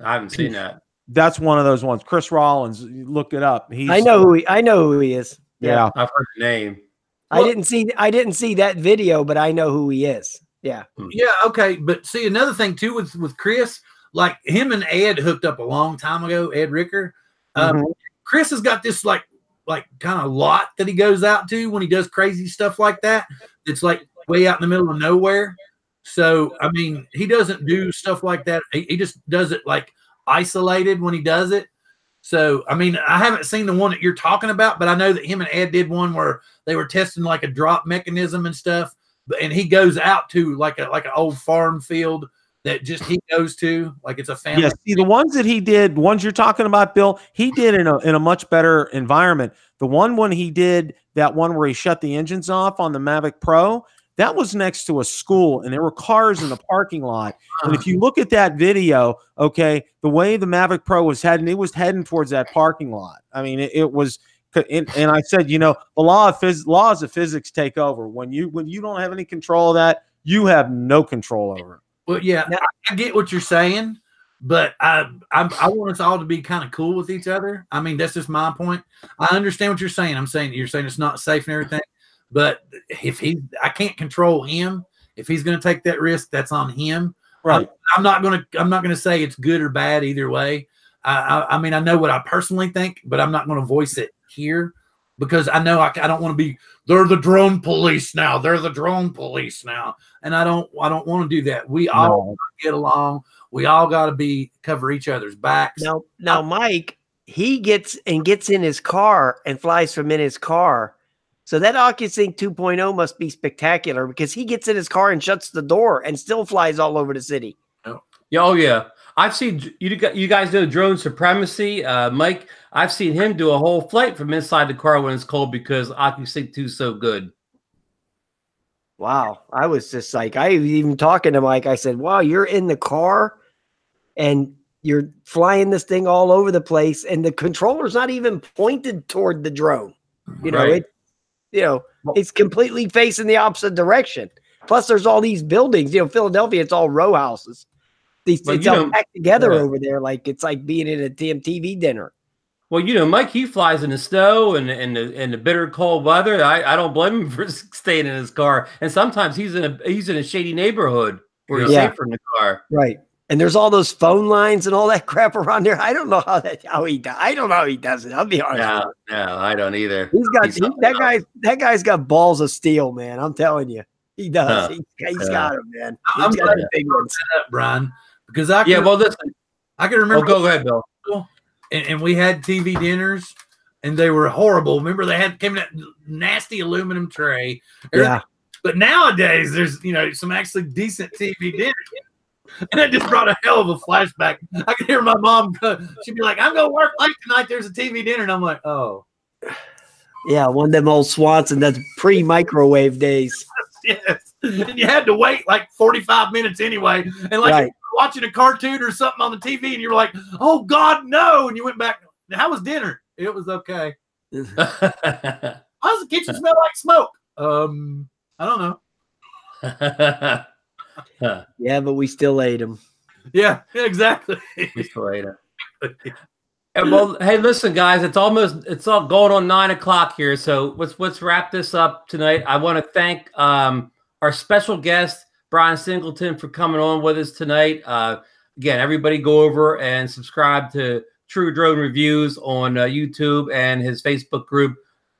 [SPEAKER 2] I haven't seen that.
[SPEAKER 4] That's one of those ones. Chris Rollins, look it up.
[SPEAKER 1] I know who he is.
[SPEAKER 4] Yeah.
[SPEAKER 2] I've heard the name.
[SPEAKER 1] Well, I didn't see that video, but I know who he is. Yeah.
[SPEAKER 3] Yeah. Okay. But see, another thing too with Chris, like him and Ed hooked up a long time ago, Ed Ricker. Chris has got this like like kind of lot that he goes out to when he does crazy stuff like that. It's like way out in the middle of nowhere. So, I mean, he doesn't do stuff like that. He just does it like isolated when he does it. So, I mean, I haven't seen the one that you're talking about, but I know that him and Ed did one where they were testing like a drop mechanism and stuff. And he goes out to like an old farm field that just he goes to, like it's a family.
[SPEAKER 4] Yeah, see, the ones that he did, ones you're talking about, Bill, he did in a much better environment. The one when he did that one where he shut the engines off on the Mavic Pro, that was next to a school, and there were cars in the parking lot. And if you look at that video, okay, the way the Mavic Pro was heading, it was heading towards that parking lot. I mean, it was. And I said, you know, the laws of physics take over. When you don't have any control of that, you have no control over it.
[SPEAKER 3] Well, yeah, I get what you're saying, but I want us all to be kind of cool with each other. I mean, that's just my point. I understand what you're saying. You're saying it's not safe and everything, but if I can't control him. If he's going to take that risk, that's on him.
[SPEAKER 4] Right.
[SPEAKER 3] I'm not going to say it's good or bad either way. I mean, I know what I personally think, but I'm not going to voice it here because I know I don't want to be. They're the drone police now. They're the drone police now, and I don't want to do that. We all get along. We all got to cover each other's backs.
[SPEAKER 1] Now, Mike, he gets in his car and flies from in his car. So that OcuSync 2.0 must be spectacular because he gets in his car and shuts the door and still flies all over the city.
[SPEAKER 2] Yeah, oh yeah. I've seen you guys know drone supremacy. Mike, I've seen him do a whole flight from inside the car when it's cold because OcuSync 2 is so good.
[SPEAKER 1] Wow. I was just like, I was even talking to Mike. I said, wow, you're in the car and you're flying this thing all over the place. And the controller's not even pointed toward the drone. You know, it's completely facing the opposite direction. Plus there's all these buildings, Philadelphia, it's all row houses. It's all packed together over there. Like it's like being in a TV dinner.
[SPEAKER 2] Well, Mike, he flies in the snow and the bitter cold weather. I don't blame him for staying in his car. And sometimes he's in a shady neighborhood where he's safe from the car.
[SPEAKER 1] Right. And there's all those phone lines and all that crap around there. I don't know how he does. I don't know how he does it. I'll be honest.
[SPEAKER 2] No, I don't either.
[SPEAKER 1] That guy's got balls of steel, man. I'm telling you, he does. He's got them, man.
[SPEAKER 3] I'm glad you big ones, Brian, because I can remember.
[SPEAKER 2] Oh, go ahead, Bill.
[SPEAKER 3] And we had TV dinners, and they were horrible. Remember, came in that nasty aluminum tray.
[SPEAKER 1] Yeah.
[SPEAKER 3] But nowadays, there's some actually decent TV dinners. And that just brought a hell of a flashback. I could hear my mom. She'd be like, "I'm going to work late tonight. There's a TV dinner." And I'm like, "Oh."
[SPEAKER 1] Yeah, one of them old Swanson. That's pre-microwave days.
[SPEAKER 3] Yes. And you had to wait like 45 minutes anyway. And like you were watching a cartoon or something on the TV and you were like, "Oh, God, no." And you went back. How was dinner? It was okay. Why does the kitchen smell like smoke? I don't know.
[SPEAKER 1] Yeah, but we still ate them.
[SPEAKER 3] Yeah, exactly.
[SPEAKER 2] We still ate it. Well, hey, listen, guys, it's all going on 9 o'clock here. So let's wrap this up tonight. I want to thank our special guest, Bryan Singleton, for coming on with us tonight. Again, everybody go over and subscribe to True Drone Reviews on YouTube and his Facebook group,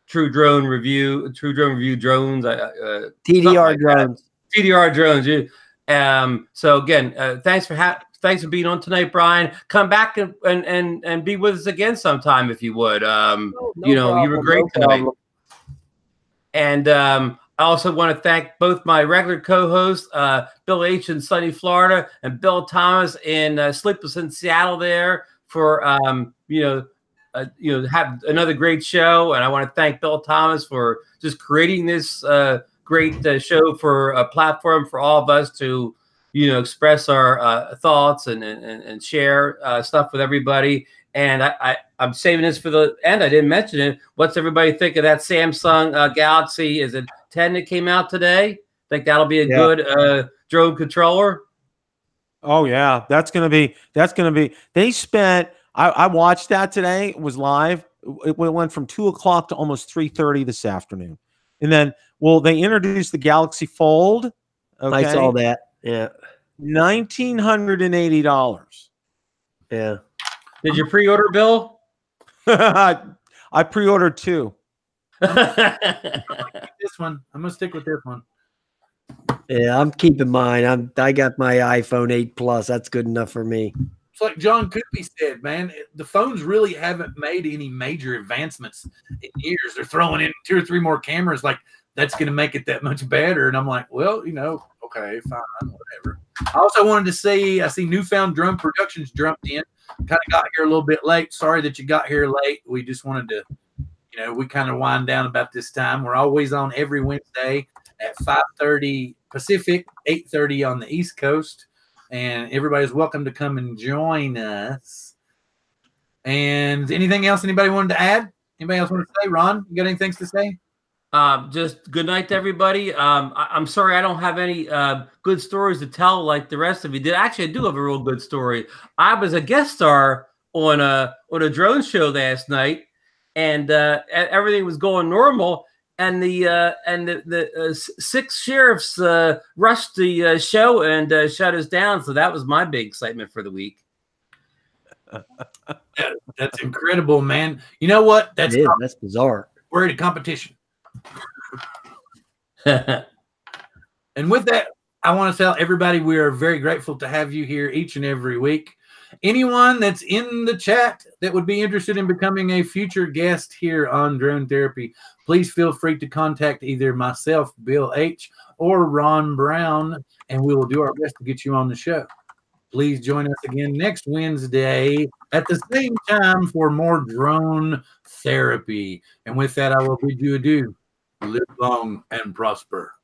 [SPEAKER 2] True Drone Review Drones.
[SPEAKER 1] TDR Drones.
[SPEAKER 2] TDR Drones. So again, thanks for being on tonight, Bryan. Come back and be with us again sometime if you would. You were great tonight. And I also want to thank both my regular co-hosts, Bill H. in sunny Florida and Bill Thomas in Sleepless in Seattle there for have another great show. And I want to thank Bill Thomas for just creating this great show for a platform for all of us to express our thoughts and share stuff with everybody. And I'm saving this for the end. I didn't mention it. What's everybody think of that Samsung Galaxy? Is it 10 that came out today? Think that'll be a good drone controller?
[SPEAKER 4] Oh yeah, that's gonna be. They spent. I watched that today. It was live. It went from 2 o'clock to almost 3:30 this afternoon. And then, they introduced the Galaxy Fold. Okay.
[SPEAKER 1] I saw that. Yeah.
[SPEAKER 4] $1,980.
[SPEAKER 1] Yeah.
[SPEAKER 2] Did you pre-order, Bill?
[SPEAKER 4] I I pre-ordered 2.
[SPEAKER 3] This one. I'm gonna stick with this one.
[SPEAKER 1] Yeah, I'm keeping mine. I got my iPhone 8 Plus. That's good enough for me.
[SPEAKER 3] It's like John Coopy said, man, the phones really haven't made any major advancements in years. They're throwing in 2 or 3 more cameras, like that's going to make it that much better. And I'm like, well, okay, fine, whatever. I also wanted to say, I see Newfound Drum Productions jumped in. Kind of got here a little bit late. Sorry that you got here late. We just wanted to, we kind of wind down about this time. We're always on every Wednesday at 5:30 Pacific, 8:30 on the East Coast. And everybody's welcome to come and join us. And anything else anybody wanted to add? Anybody else want to say? Ron, you got any things to say?
[SPEAKER 2] Just good night to everybody. I'm sorry I don't have any good stories to tell like the rest of you did. Actually, I do have a real good story. I was a guest star on a drone show last night, and everything was going normal. And the 6 sheriffs rushed the show and shut us down. So that was my big excitement for the week.
[SPEAKER 3] That's incredible, man. You know what? That's
[SPEAKER 1] bizarre.
[SPEAKER 3] We're in a competition. And with that, I want to tell everybody we are very grateful to have you here each and every week. Anyone that's in the chat that would be interested in becoming a future guest here on Drone Therapy, please feel free to contact either myself, Bill H., or Ron Brown, and we will do our best to get you on the show. Please join us again next Wednesday at the same time for more Drone Therapy. And with that, I will bid you adieu. Live long and prosper.